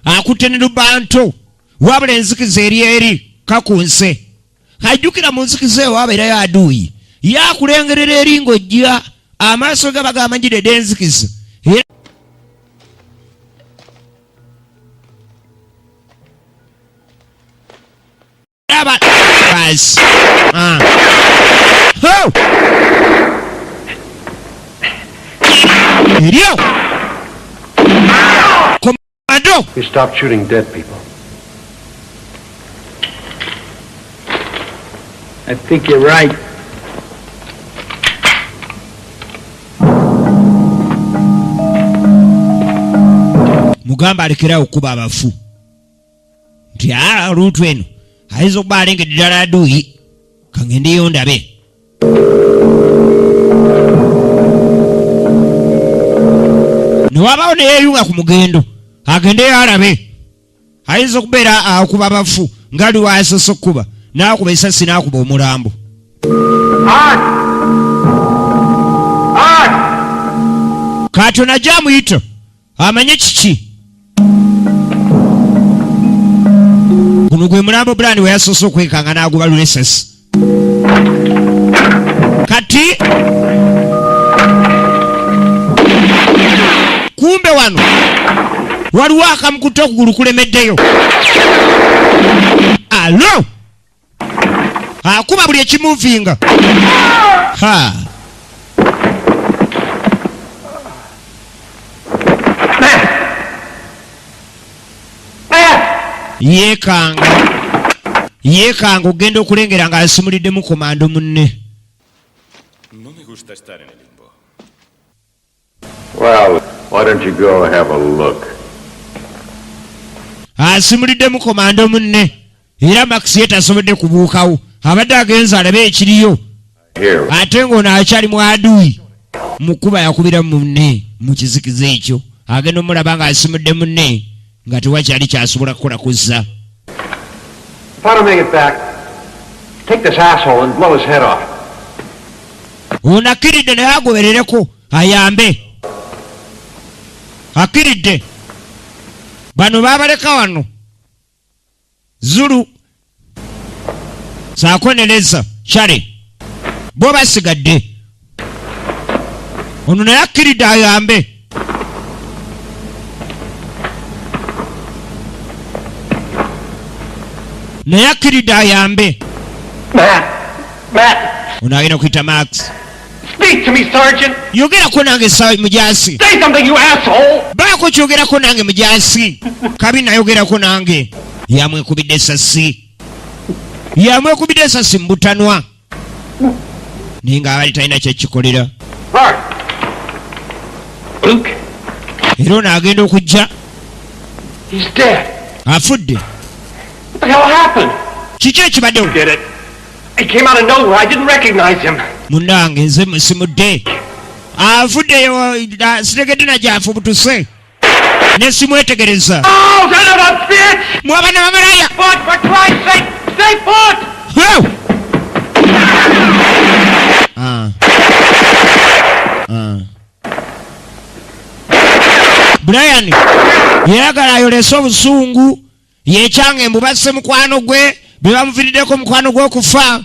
Akutte ne lubanto. Wabula enzikiza eri kakunse. Hajjukira mu nzikiza eyo wabeerayo aduuyi. Yakulengerera eri ng'ojja. Amaaso ge bagamanyire dde enzikiza. Eryo! Komando! We stopped shooting dead people. I think you're right. Mugamba alekerawo okuba abafu. Nti oluntu eno ayinza okuba alengedde ddala aduuyi. Kangendeyo ndabe. Newabaawo neyeeyunga ku mugendo agendeyo alabe. Ayinza okubeera akuba abafu nga liwa asoose okkuba n'akuba essasi n'akuba omulambo. Katonda gy'amuyita amanye kiki. Guno gwe mulambo Brian we yasoose okwekanga n'agubalula essasi. Kati kumbe wano waliwo akamukutte okugulu kulemeddeyo. Alo! Akuba buli ekimuvinga. Ha! Yeekanga ogenda okulengera ng'asimuliddemu komando munne. No me gusta estar en el limbo. Well, why don't you go have a look? Asimuliddemu komando munne. Era Max yetasobodde kubuukawo. Abadde agenza alabe ekiriyo. Ate ng'ono akyali mu aduuyi. Mukuba yakubira munne mu kizikiza ekyo. Agenda omulaba ng'asimudde munne nga tewakyali kyasobola kukola kuzza. If I don't make it back, take this asshole and blow his head off. Ono akiridde naye agoberereko ayambe. Akiridde. Bano baabaleka wano. Zulu. Saako ne Leza. Shale. Bo basigadde. Ono naye akiridde ayambe. naye akkiridde ayambe. Matt, Unaagenda kuyita Max. speak to me, Sergeant. Yogerako nange mujaasi. Say something, you asshole. Baako kyogerako nange mujaasi. Kabi nayogerako nange. Yamwekubidde essasi mu butanwa. Naye ng'abali talina kyekikolera. Mark. Luke. Era onaagenda okujja. He's dead. Afudde. What the hell happened? Kiki ekibaddewo? Get it. He came out of nowhere. I didn't recognize him. Munnange nze simudde. Afuddeyo sitegedde na gy'afubutuse. Ne simwetegereza. Oh, son of a bitch! Mwabana bamalaya. Put, for Christ's sake! Stay put! Brian yayagala ayolese obusungu yekyanga embubasse mukwano gwe bwe bamuviiriddeko mukwano gwe okufa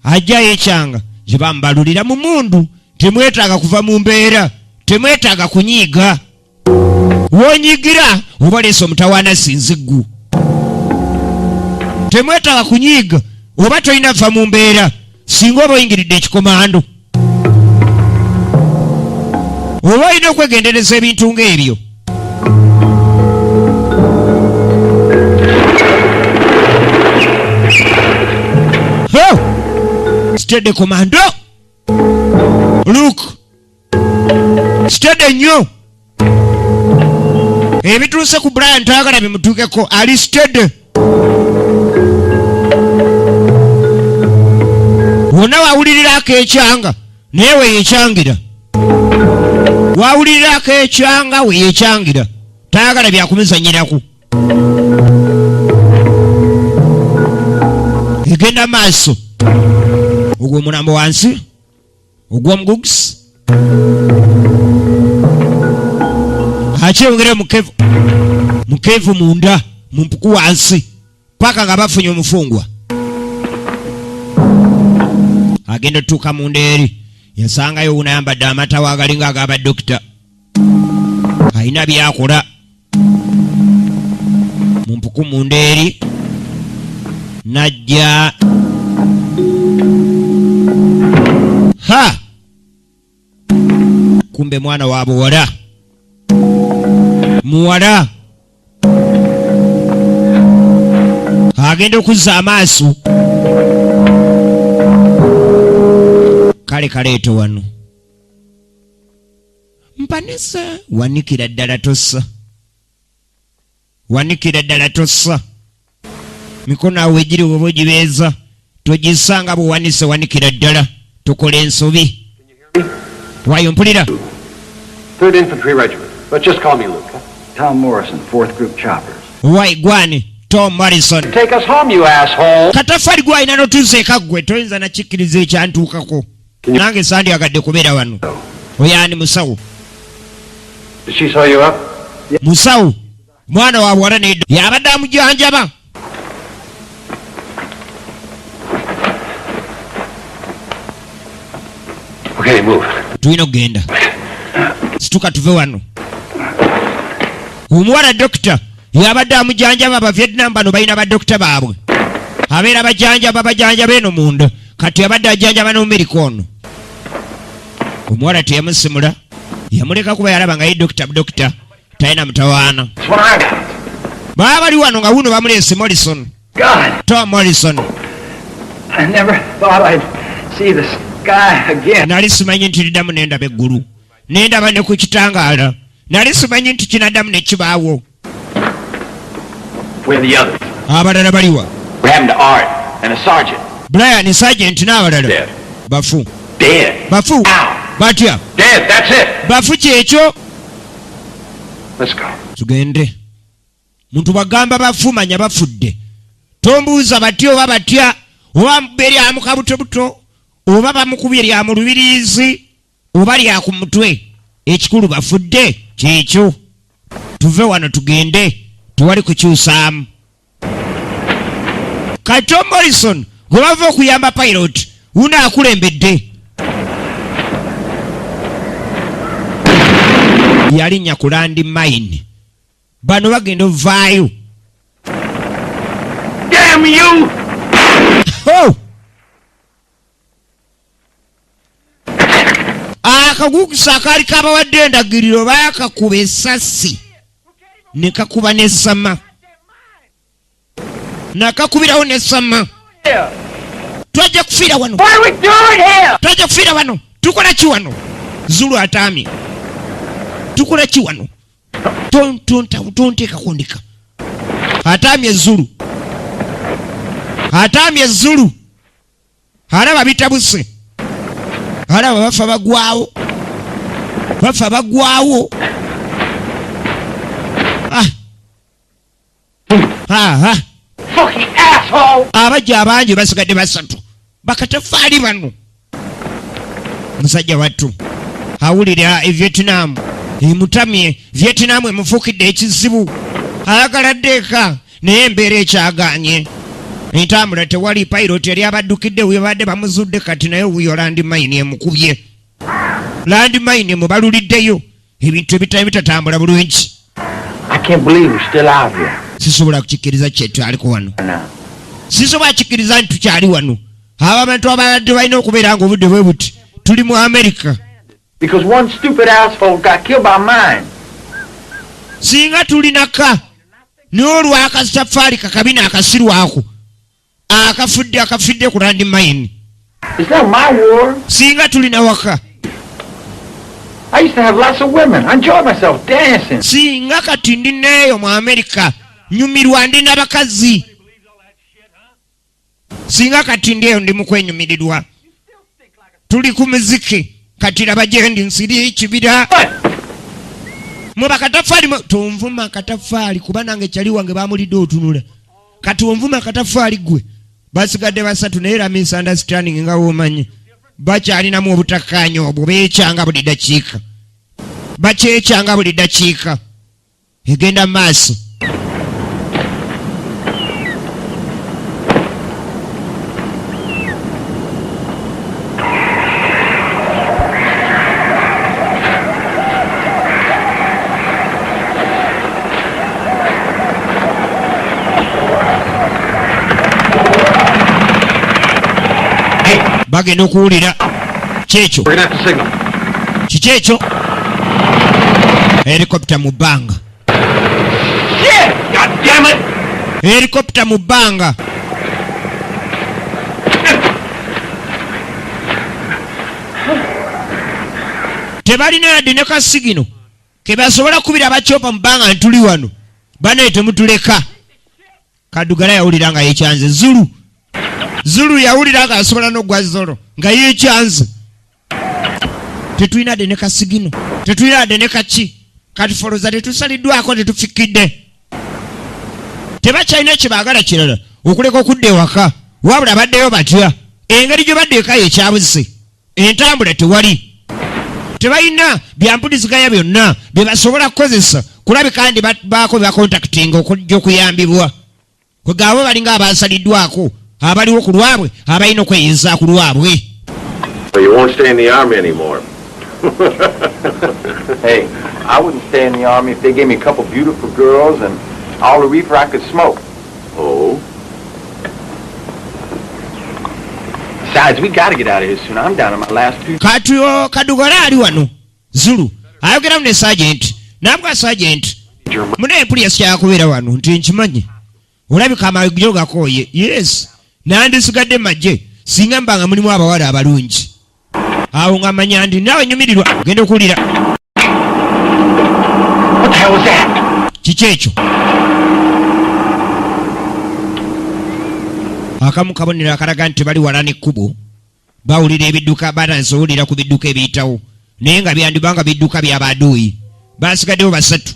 ajja yekyanga gye bamubalulira mu mundu. Temwetaaga kuva mu mbeera, temwetaaga kunyiiga. Wonyigira oba leese omutawaana sinziggu. Temwetaaga kunyiiga oba tolina va mu mbeera singa oba oyingiridde ekikomando. Oba olina okwegendereza ebintu ng'ebyo. Steady commando. Luke. Steady nnyo. Ebituuse ku Brian tayagala bimutuukeko. Ali steady. Wonna wawulirirako ekyanga naye weyeekyangira. Wawulirirako ekyanga weyeekyangira. Tayagala byakumuzanyiraku. Egenda maaso. Ogw'omulambo wansi, ogw'omugugusi. Akyeyongera mukevu munda, mu mpuku wansi, paka nga bafunye omufungwa. Agenda otuuka munda eri, yasangayo wuno ayambadde amatawa agalinga agaba dokita. Alina byakola. Mu mpuku munda eri, najja kumbe mwana wa buwala. Muwala agenda okuzza amaaso. Kale kaleeto wano. Mpanisa wanikira ddala tossa. Wanikira ddala tossa. Mikono awo egiri oba ogibeeza. Togisanga bwewanise wanikira ddala. Tukola ensobi. Wayo mpulira. 3rd Infantry Regiment. But just call me Luke. Huh? Tom Morrison, 4th Group Choppers. Wai gwani Tom Morrison. Take us home, you asshole. Katafali gwalina notuzeeka ggwe toyinza nakikkiriza ekyantuukako. Nange sandyagadde kubeera wano. Oyani musawo. Did she sew you up? Musawo mwana wa bwala neddo yabadde amujanjaba. Okay, move. Tulina okugenda. Situka tuve wano. Omuwala dokita yabadde amujanjaba Abavietnam bano balina badokita baabwe. Abeera bajanjaba eno munda. Kati yabadde ajanjaba n'Omerika ono. Omuwala teyamusimula. Yamuleka kuba yalaba nga ye dokita talina mutawaana. Baba bali wano nga wuno bamuleese Morrison. Tom Morrison. I never thought I'd see this guy again. Nali simanyi nti liddamu nendaba eggulu. Nendaba ne ku kitangaala. Nali simanyi nti kinaddamu ne kibaawo. Where are the others? Abalala baliwa. What happened to Art and a sergeant? Brian Sergeant n'abalala. Dead. Bafu. Dead. Bafu. Ow. Batya. Dead, that's it. Bafu kyekyo. Let's go. Tugende. Muntu bagamba bafu manya bafudde. Tombuuza batya oba batya. Oba muberi amukabutobuto. Oba bamukubye lya mu lubiriizi. Oba lya ku mutwe. Ekikulu bafudde kyekyo. Tuve wano tugende. Tuwali kukyusaamu. Kato Morrison gwe bava okuyamba pilot uno akulembedde. Yalinnya ku landmine. Bano bagenda ovaayo. Damn you! Oh! Akagukusa akali kabawadde endagiriro baakakuba essasi ne kakuba n'essama nakakubirawo n'essama. Twajja kufiira wano. What are we doing here? Twajja kufiira wano. Tukola ki wano? Zulu ataamye. Tukola ki wano? Tonteeka kundika. Ataamye Zulu. Ataamye Zulu. Alaba bitabuse. Alaba bafa bagwawo. Bafa bagwawo. Fucking asshole! Abajja abangi basigadde basatu. Bakatafaali bano. Musajja wattu awulira Vietnam emutamye. Vietnam emufuukidde ekizibu. Ayagala ddeeka naye embeera ekyagaanye. Entambula tewali. Pilot yali abaddukidde webadde bamuzudde kati naye wuyo landmine emukubye. Landmine emubaluliddeyo. Ebintu ebitali bitatambula bulungi. I can't believe we're still out here. Sisobola kukikkiriza kyetu aliko wano. No. Sisobola kikkiriza nti tukyali wano. Abantu abadde balina okubeera nga obudde bwe buti. Tuli mu America. Because one stupid asshole got killed by mine. Singa tulinaka n'olwa akasafari kakabina akasirwako akafidde ku landmine. It's not my war. Singa tulina waka. I used to have lots of women. I enjoyed myself dancing. Singa kati ndineeyo mu America nyumirwa ndi n'abakazi. Singa kati ndeyo ndi mu kwenyumirirwa. Tuli ku muziki kati laba gye ndi nsiri kibira. Mwe bakatafaali tonvuma akatafaali kuba nange kyali wange baamulidde otunula. Kati onvuma akatafaali gwe. Basigadde basatu naye era misunderstanding nga womanyi. Bakyalinamu obutakkaanya obwo beekyanga buli dakiika. Bakyekyanga buli dakiika. Egenda maaso. Bagenda okuwulira kyekyo. We're gonna have to signal. Kiki ekyo? Helicopter mu bbanga. Shit! God damn it! Helicopter mu bbanga. Tebalina yadde ne kasigino ke basobola kubira abacyopa mu bbanga ntuli wano. Banaye temutuleka. Kadugala yawulira nga yekyanze. Zulu yawulira nga asobola n'ogwa zolo nga yekyanze. Tetulina de ne kasigino. Tetulina de ne kaki. Kati foloza tetusaliddwako tetufikidde. Tebakyalina kye baagala kirala okuleka okudda ewaka. Wabula baddeyo batya. Engeri gye badde eka yekyabuze. Entambula tewali. Tebalina byampuliziganya byonna bye basobola kukozesa kulabika ndi baako bakontakitinga okujja okuyambibwa. Kwegabo balinga abasaliddwako abaliwo ku lwabwe abalina okweyeza ku lwabwe. So you won't stay in the army anymore. Hey, I wouldn't stay in the army if they gave me a couple beautiful girls and all the reefer I could smoke. Oh? Besides, we gotta get out of here soon. I'm down to my last two. Katuyo Kadugala ali wano. Zulu ayogeramu ne sergeant. Nabwa sergeant. Mune police yakubeera wano nti nkimanyi. Olabika amagiro gakoye. Yes. Nandisigadde majje. Singa mbanga mulimu abawala abalungi. Awo nga manya ndi nawe nyumirirwa genda okuwulira. What the hell was that? Kiki ekyo? Akamu kabonero akalaga nti bali wala n'ekkubo. Bawulira ebidduka batansobolera ku bidduka ebiyitawo. Naye nga byandibanga bidduka by'abaduuyi. Basigaddewo basatu.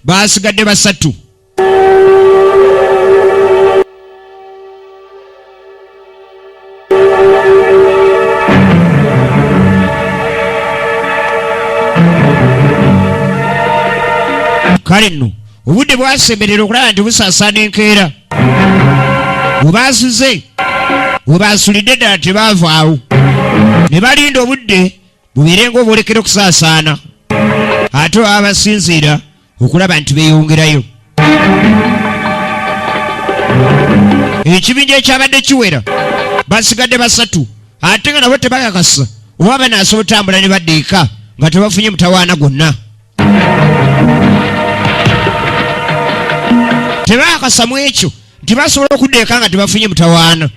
Basigadde basatu. Kale nno obudde bwasemberera okulaba nti busaasaana enkeera. Bwebaasuze bwebasulidde ddala tebaavaawo ne balinda obudde bubeere ng'obwolekera okusaasaana. Ate baba basinziira okulaba nti beeyongerayo. Ekibinja ekyabadde kiwera basigadde basatu ate nga nabo tebakakasa oba banaasobola otambula ne badda eka nga tebafunye mutawaana gwonna. Tebakakasa mu ekyo nti basobola okudda eka nga tebafunye mutawaana.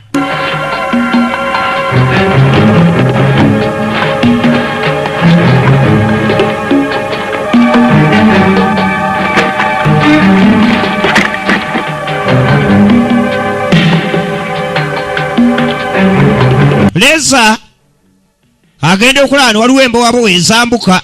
Leza agenda okulaba ne waliwo embowabo wezambuka.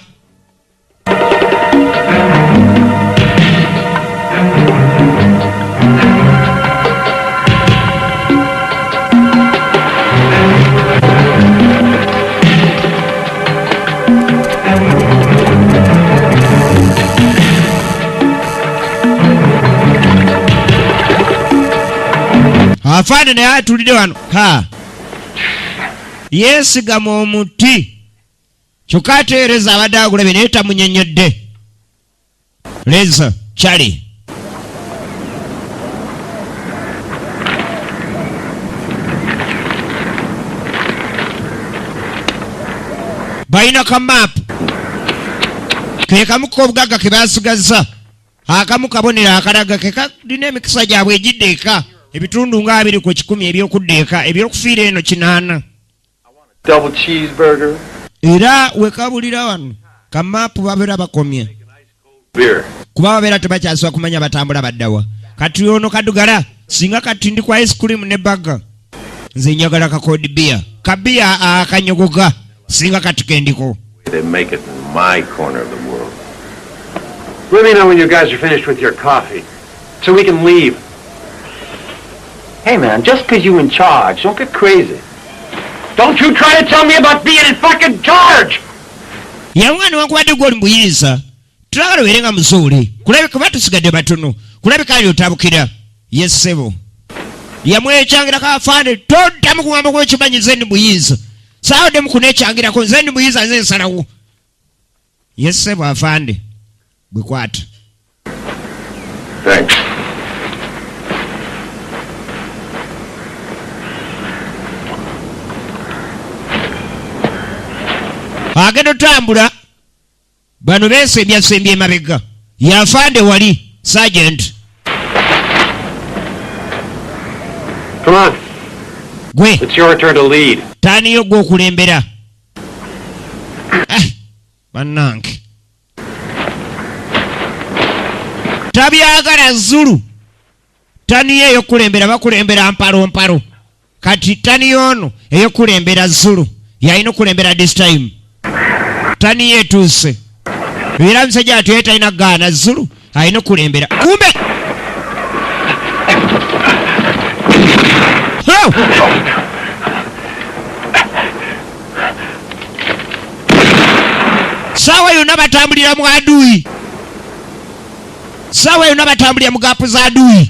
Afaanana naye atulidde wano yeesigama omuti kyokka ateereza abadde agulabe naye tamunyenyedde. Leza Charlie balina kamaapu ke kamu k'obugagga ke baasigaza akamu kabonera akalaga ke kalina emikisa gyabwe egidde eka ebitundu nga 2 ku 100 ebyokudda eka ebyokufiira eno 8. Double cheeseburger. Era wekabulira wano kamaapu babeera bakomye kuba babeera tebakyasobola kumanya batambula baddawa. Kati ono kadugala singa kati ndi kwa ice cream ne burger nze njagala kakodi beer kabiya akanyogoga singa kati kendiko. They make it in my corner of the world. Let me know when you guys are finished with your coffee, so we can leave. Hey man, just 'cause you in charge, don't get crazy. Don't you try to tell me about being in fucking charge! Yamwana wankubadde gw'oli mbuyiriza tulagala obeere nga muzuule kulabika batusigadde batono kulabika ali otabukira. Yes sebo yamwekyangirako afaane toddamu kugamba gw'ekimanyi nze ndi muyiza saawaddemu kuneekyangirako nze ndi muyiza nze nsalawo. Yes sebo afande gwekwata. Thanks. Agenda otambula bano beesembye emabega yafande wali Sergeant. Come on. Gwe It's your turn to lead. taaniyo gw'okulembera. Bannange tabyagala Zulu taniyo ey'okulembera bakulembera mpalo kati taniyo ono ey'okulembera Zulu yalina okulembera this time. Taniyo etuuse era musajja ati ye talina gaana Zulu alina okulembera kumbe. Sawa yonna batambulira mu adui. Sawa yonna batambulira mu gaapu za adui.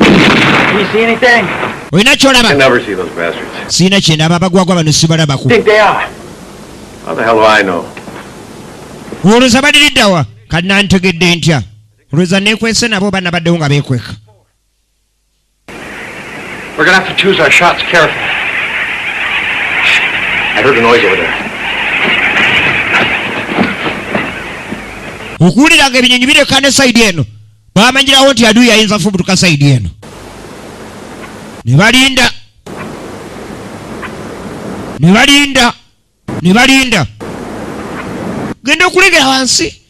You see anything? Olina I kyolaba? never see those bastards. Siina kyendaba abagwagwa bano sibalabako. Think they are? How the hell do I know? Olowooza badiriddawa kati nantegedde ntya. Olowooza neekwese nabo bana baddewo nga beekweka. We're gonna have to choose our shots carefully. I heard a noise over there. Okuwuliranga ebinyonyi bireka ne sayidi eno bamanyirawo nti adui ayinza fubutuka sayidi eno. Ne balinda genda okulegera wansi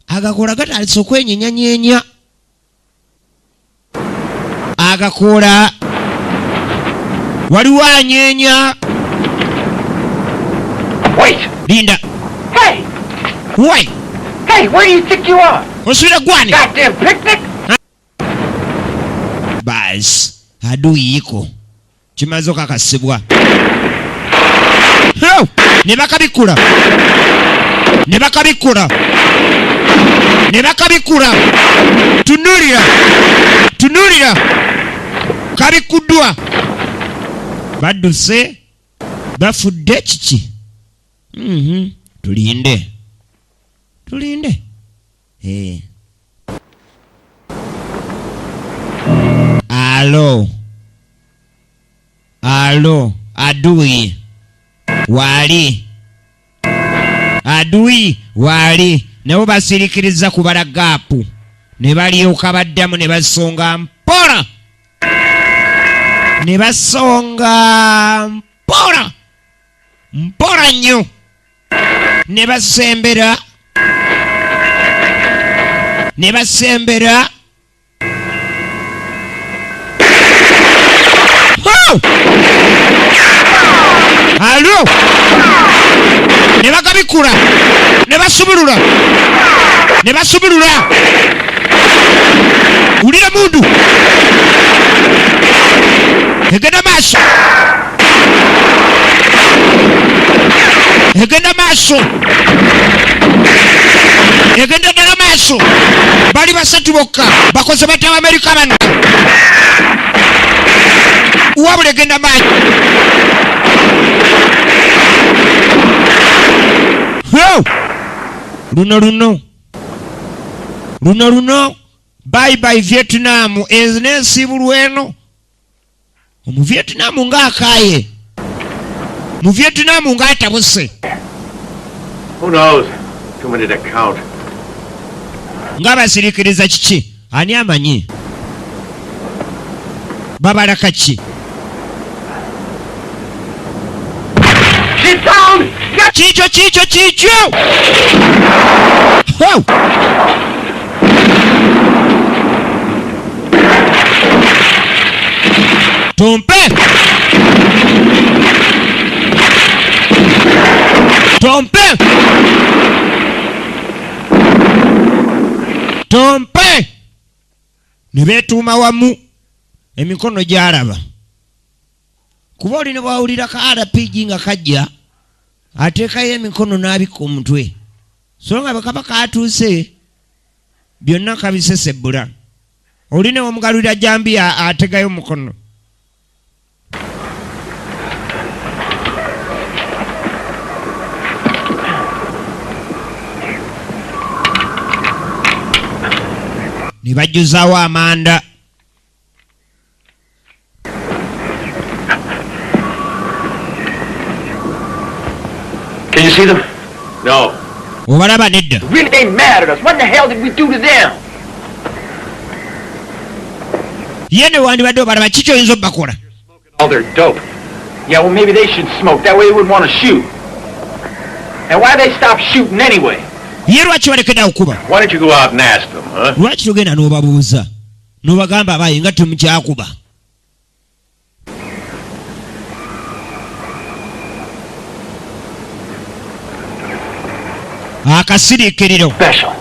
agakoola gatandise okwenyenyanyeenya. Agakoola waliwo anyeenya. Wait! Linda. Hey! Why? Hey, where do you think you are? Osubira gwani? Goddamn picnic? Basi adui yiko kimaze okakasibwa. Ne bakabikula tunulira kabikuddwa badduse bafudde kiki. Tulinde Alo, adui wali nabo basirikiriza kubala gaapu ne balyoka baddamu ne basonga mpola nnyo ne basembera alo ne bagabikula ne basubulula ulira mundu egenda ddala maaso bali basatu bokka bakoze batya Amerika bano wabula egenda maanyi luno bye Vietnam ezinensibulwa eno omu Vietnam ng'akaaye mu Vietnam ng'atabuse Who knows? Too many to count. ng'abasirikiriza kiki ani amanyi babalaka ki Sit down! kiikyo tompe ne beetuuma wamu emikono gyalaba kuba oli ne bwawulira ka RPG nga kajja ateekayo emikono n'abika omutwe so nga bwekaba kaatuuse byonna kabisesebbula oli ne wamugalulira jambiya ategayo omukono ne bajjuzaawo amanda Can you see them? No. obalaba nedda Really, they mad at us. What the hell did we do to them? ye ne wandibadde obalaba kiki oyinza obbakola All their dope. Yeah, well, maybe they should smoke. That way they wouldn't want to shoot. And why they stop shooting anyway? ye lwaki balekedde okuba Why don't you go out and ask them, huh? lwaki togenda n'obabuuza n'obagamba abaayi nga temukyakuba akasiriikiriro Special.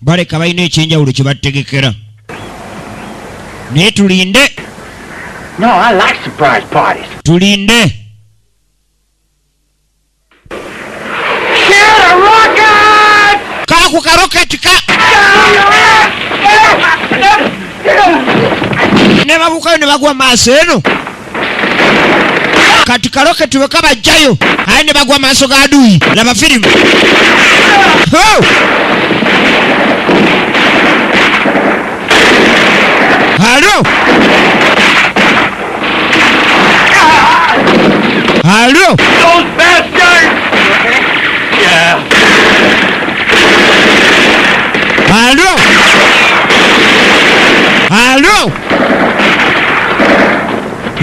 baleka balina ekyenjawulo kye bategekera naye tulinde No, I like surprise parties. tulinde Shoot a rocket! kaaku karoketi ne babuukayo ne bagwa maaso eno kati karoketi bwe kabajjayo aye ne bagwa maaso ga aduyi laba firimu alo Those bastards! Yeah. alo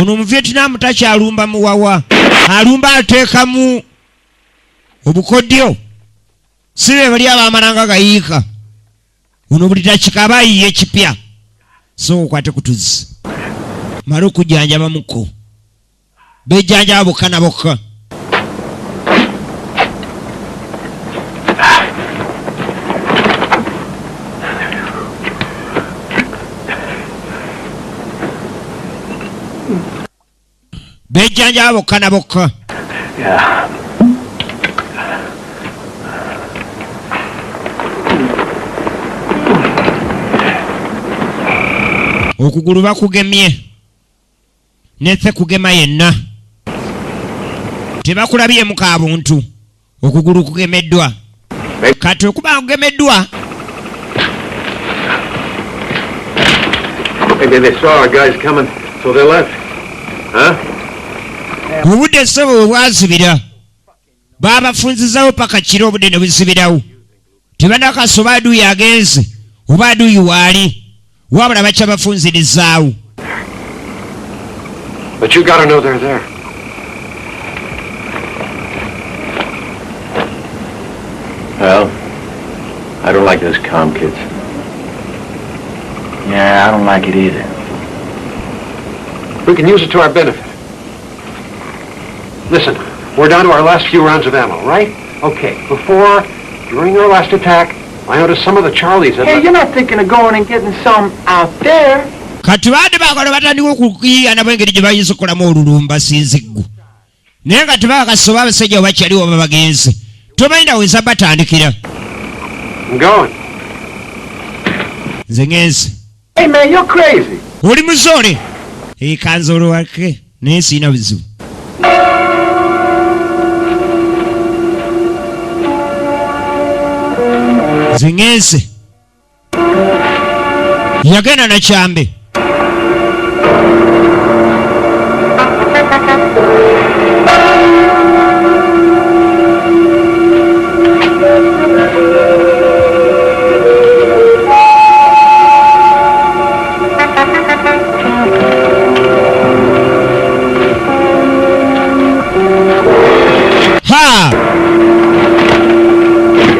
ono mu Vietnam takyalumba muwawa alumba ateekamu obukodyo si be bali abamalanga gayiika ono buli dakika aba ayiye ekipya so okwate kutuzi mala okujjanjabamuko bejjanjaba bokka na bokka bejjanjaba bokka na bokka Yeah. okugulu bakugemye netse kugema yenna tebakulabyemu kabuntu okugulu kugemeddwa kati okuba kugemeddwa Maybe they saw our guys coming, so they left. Huh? obudde ssebo bwe bwazibira baabafunzizawo paka kiro obudde ne buzibirawo tebanakasoba aduuyi agenze oba aduuyi waali wabula bakyabafunzirizaawo. But you gotta know they're there. Well, I don't like those comm kids. Yeah, I don't like it either. We can use it to our benefit. Listen, we're down to our last few rounds of ammo, right? Okay, during your last attack, I noticed some of the Charlies had... Hey, you're not thinking of going and getting some out there? Kati baadde baagala batandika okukuyiya nabo engeri gye bayinza okukolamu olulumba sinziggu naye nga tebakasoba abasajja bakyaliwo baba bagenze tomanyi weza batandikira. Nze ngenze. Hey man, you're crazy. Oli muzole ekanza olwake naye siina buzibu. Nze ngenze yagenda na kyambe.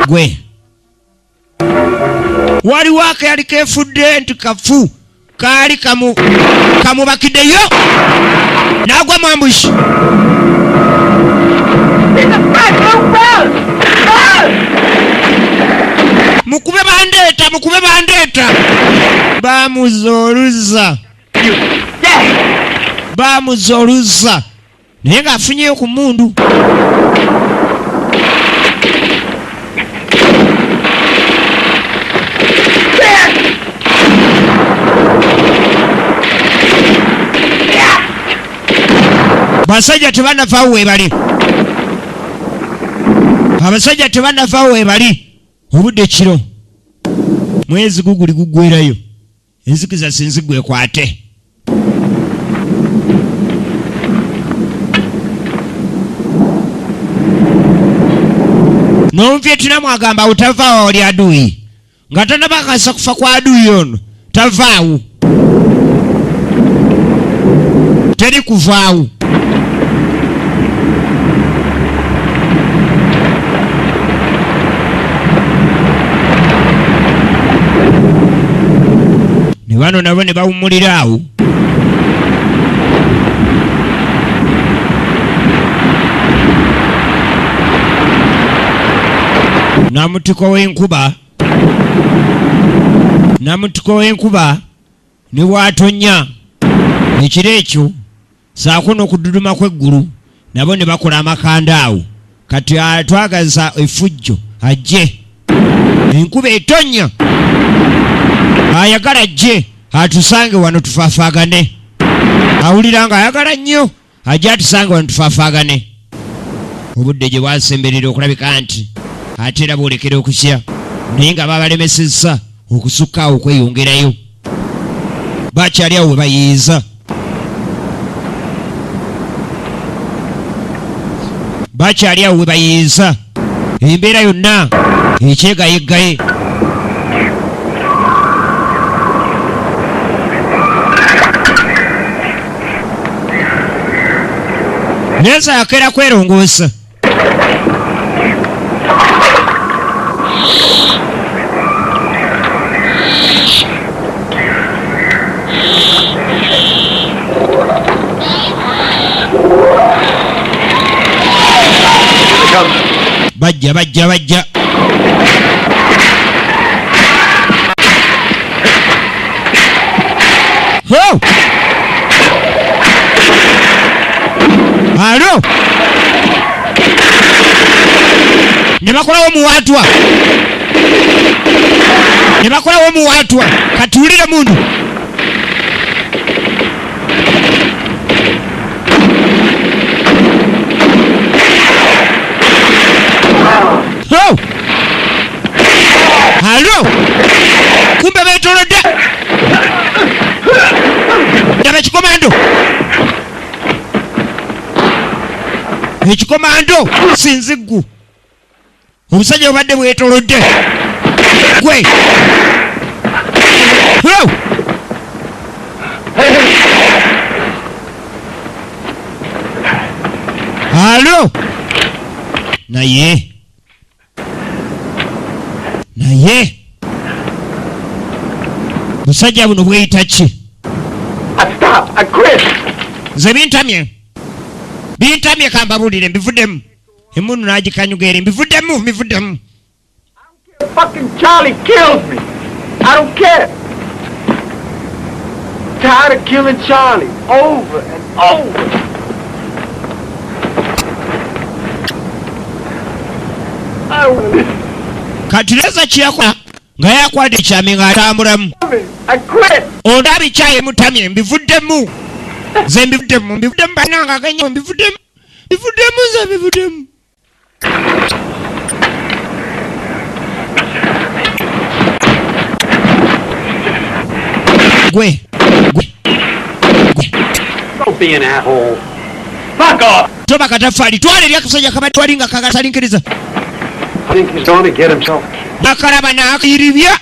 Gwe waliwo akayali kefudde nti kafu kaali kamubakiddeyo n'agwa mu ambushi. Mukube bandeeta bamuzoluza naye ng'afunyeyo ku mundu. Abasajja tebanafaawo webali obudde kiro mwezi guguli guggwerayo enzikiza sinzigwe ekwate. N'omuvyetinamu agamba utavaawo oli aduuyi nga tanabakasa kufa kwa aduuyi ono tavaawo teri kuvaawo. Ne bano nabo ne bawummulira awo. Namutiko w'enkuba ne bw'atonnya ekiro ekyo saako n'okududuma kw'eggulu nabo ne bakola amakanda awo kati atwagaza effujjo ajje enkuba etonnya ayagala ajje atusange wano tufaafaagane awulira nga ayagala nnyo ajje atusange wano tufaafaagane. Obudde gye bwasemberera okulabika nti ate era bwolekera okutya naye nga babalemesezza okusukka awo okweyongerayo bakyali awo we bayiiza. Embeera yonna ekyegayeggaye. Neza yakera kwerongoosa. Bajja. Oh! Alo! Ne bakolawo muwatwa. Katuulire mundu. Oh! Alo! Kumbe betolodde. ekikomando sinziggu obusajja obadde bwetolodde gwe alo naye busajja buno bweyita ki nze bintamye kambabulire mbivuddemu emunu n'agikanyugaeri mbivuddemu Fucking Charlie kills me. I don't care. Tired of killing Charlie over and over. I don't want to live. kati leza kyakola nga yakwata ekyami ng'atambulamu I quit. onda bikyaye mutamye mbivuddemu nze mbivuddemu bananga agenyo mbivuddemu gwe Don't be an asshole. Fuck off. toba katafali twala eri akasajja kabatwali nga kagasalinkiriza I think he's going to get himself. nakalaba nakiribya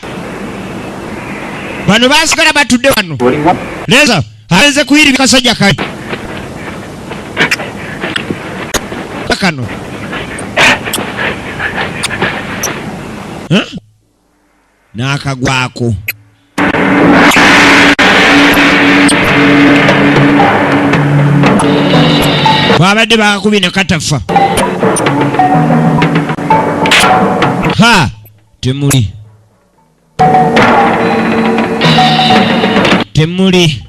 bano basigala batudde wano What do you want? leza alenze kuyiribya kasajja kali kano n'akagwako babadde bakakubye ne katafa ha temuli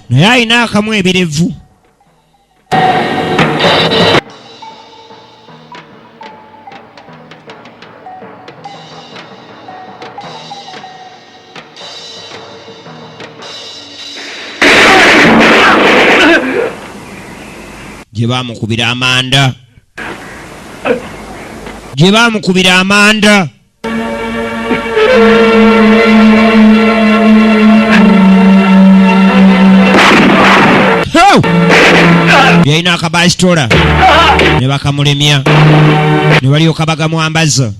naye alina akamu ebirevu gye baamukubira amanda yalina akabasitola ne bakamulemya ne balyoka bagamwambaza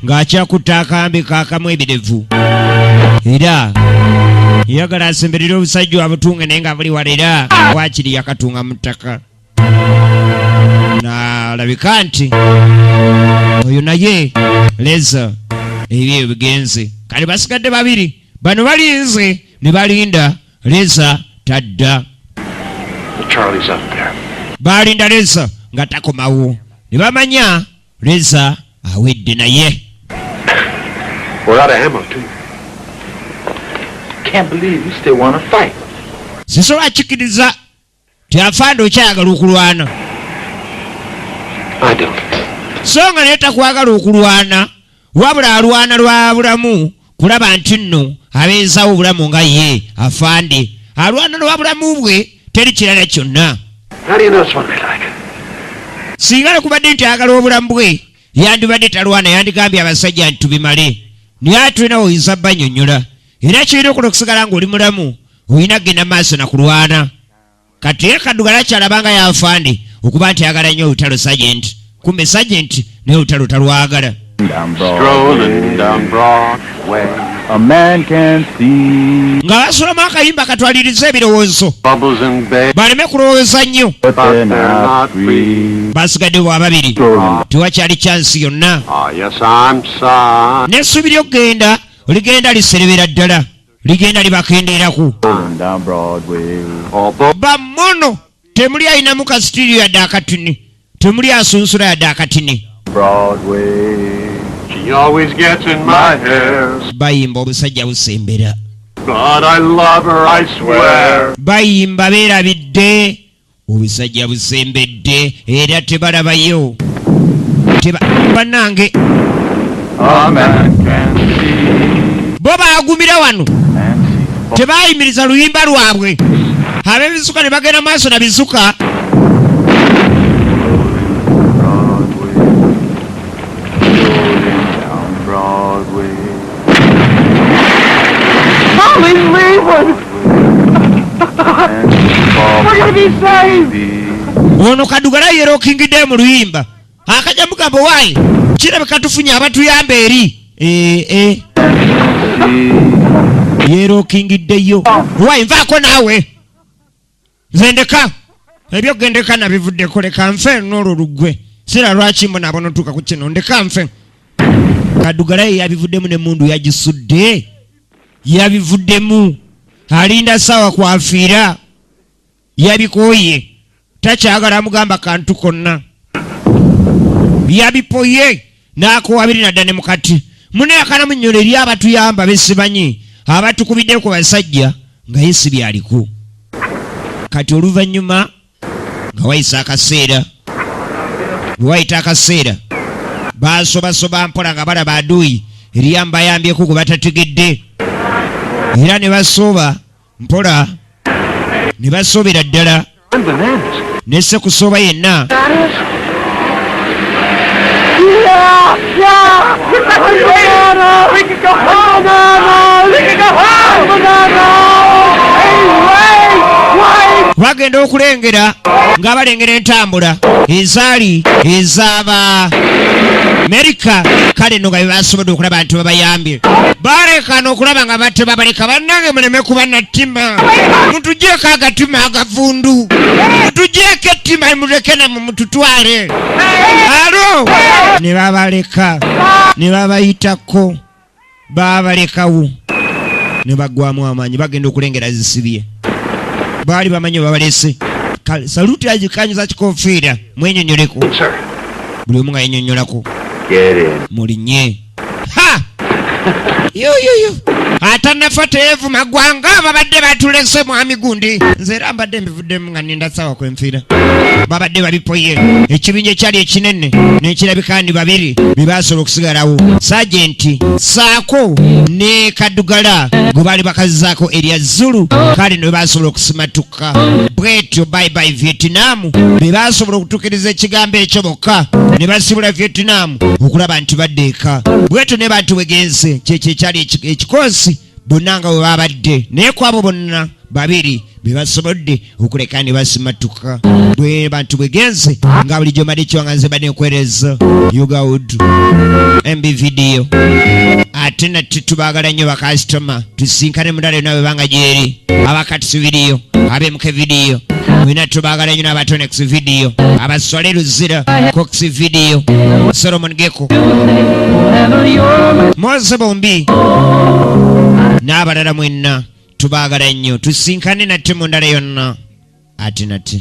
ng'akyakutta akambi kaakamu ebirevu era yagala asemberere obusajja abutunge naye nga buli walera wakiri yakatunga mu ttaka nalabika nti oyo naye leza ebyo bigenze kale basigadde babiri bano balinze ne balinda leza tadda balinda leza nga takomawo ne bamanya leza awedde naye Can't believe you still want to fight. sisobola kikiriza tyafanda okyayagala okulwana I don't. so nga naye takwagala okulwana wabula alwana lwa bulamu kulaba nti nno abeezawo obulamu nga ye afande alwana lwa bulamu bwe teri kirala kyonna How do you know it's what I like? singa nekubadde nti ayagala obulamu bwe yandibadde talwana yandigambye abasajja nti tubimale naye atulina oyinza banyonnyola era kirina okuno okusigala ng'oli mulamu olina kgenda maaso nakulwana kati ye kaddugala kyalabanga yafande okuba nti ayagala nnyo olutalo sajenti kumbe sajenti naye olutalo talwagala Strolling down Broadway. A man can see, nga basolamu akayimba katwaliriza ebirowoozo Bubbles in bed, baleme kulowooza nnyo but but they're they're not not free. basigadde bwa babiri tewakyali kyansi yonna Oh, yes, I'm sorry. n'essuubi ly'okgenda oligenda liserebera ddala ligenda libakendeeraku Rolling down Broadway. Although bamono temuli ayinamu kasitiiriyo yadde akatini temuli asunsula yadde akatini Broadway. she always gets in my hair, bayimba obusajja busembera but I love her, I swear. bayimba beerabidde obusajja busembedde era tebalabayo bannange A man can see, bo baagumira wano and see. tebaayimiriza luyimba lwabwe ab'ebisuka ne bagenda maaso na bisuka Broadway. Rolling down Broadway. Molly We're gonna be saved! Ono Kadugala yeerokingidde mu luyimba akajja mugamba waayi kirabika tufunye abatuyamba eri yeerokingiddeyo waayi nvaako naawe nze ndeka ebyogendeka nabivuddeko leka nfe n'olwo luggwe sira lwaki mbonabono tuuka ku kino ndeka nfe Kadugala ye yabivuddemu n'emmundu yagisudde yabivuddemu alinda ssaawa kwafiira yabikooye takyagala mugamba kantu konna yabipoye n'akuwabiri nadda ne mukati muneyakana munnyolo eri abatuyamba besibanyi abatukubidde ku basajja nga Yesu byaliko kati oluvannyuma nga wayisa akaseera bwe wayita akaseera baasobasoba mpola nga balaba aduuyi eriyamba yambyeko gwe batategedde era ne basooba mpola ne basoobera ddala nesse kusooba yenna bagenda okulengera nga balengera entambula ezaali ez'aba Amerika kale nno nga bebasobodde okulaba nti babayambye balekana okulaba nga batte babaleka bannange muleme kuba nattima mutugyeko agatima agavundu mutugyeko ettima muleke namwe mututwale alo ne babaleka ne babayitako babalekawo ne baggwamu amaanyi bagenda okulengera zisibye baali bamanyi babalese saluti agikanyuza kikofiira mwenyonyoleko buli omu nga yenyonyolako mulinye ha yoyoyo atanafa teevuma gwanga babadde batulese mwami gundi nze era mbadde mbivuddemu nga ninda ssaawa kwenfiira babadde babipoye ekibinja ekyali ekinene n'ekirabika ndi babiri bebaasobola okusigalawo sajenti saako ne Kadugala gwe baali bakazizaako erya Zulu kale ne bebaasobola okusimatuka bwetyo bye Vietnam bebaasobola okutuukiriza ekigambo ekyo bokka ne basibula Vietnam okulaba nti baddeeka bwetyo ne bantu wegenze kyekyo ekyali ekikoosi bonna nga bwe babadde naye ku abo bonna babiri bebasobodde okuleka ne basimatuka bwe bantu bwegenze nga bulijjo mbadde kiwanga nze badde nkwereza Yugawood MB video ate nate tubaagala nnyo bakasitoma tusinkane mudala yonna bwebanga gyeri abakatisi video ab'MK video wina tubaagala nnyo n'abatonex video abasole luzira cox video Solomon Geko Mose Bombi n'abalala mwenna tubaagala nnyo tusinkane nate mu ndala yonna ate nate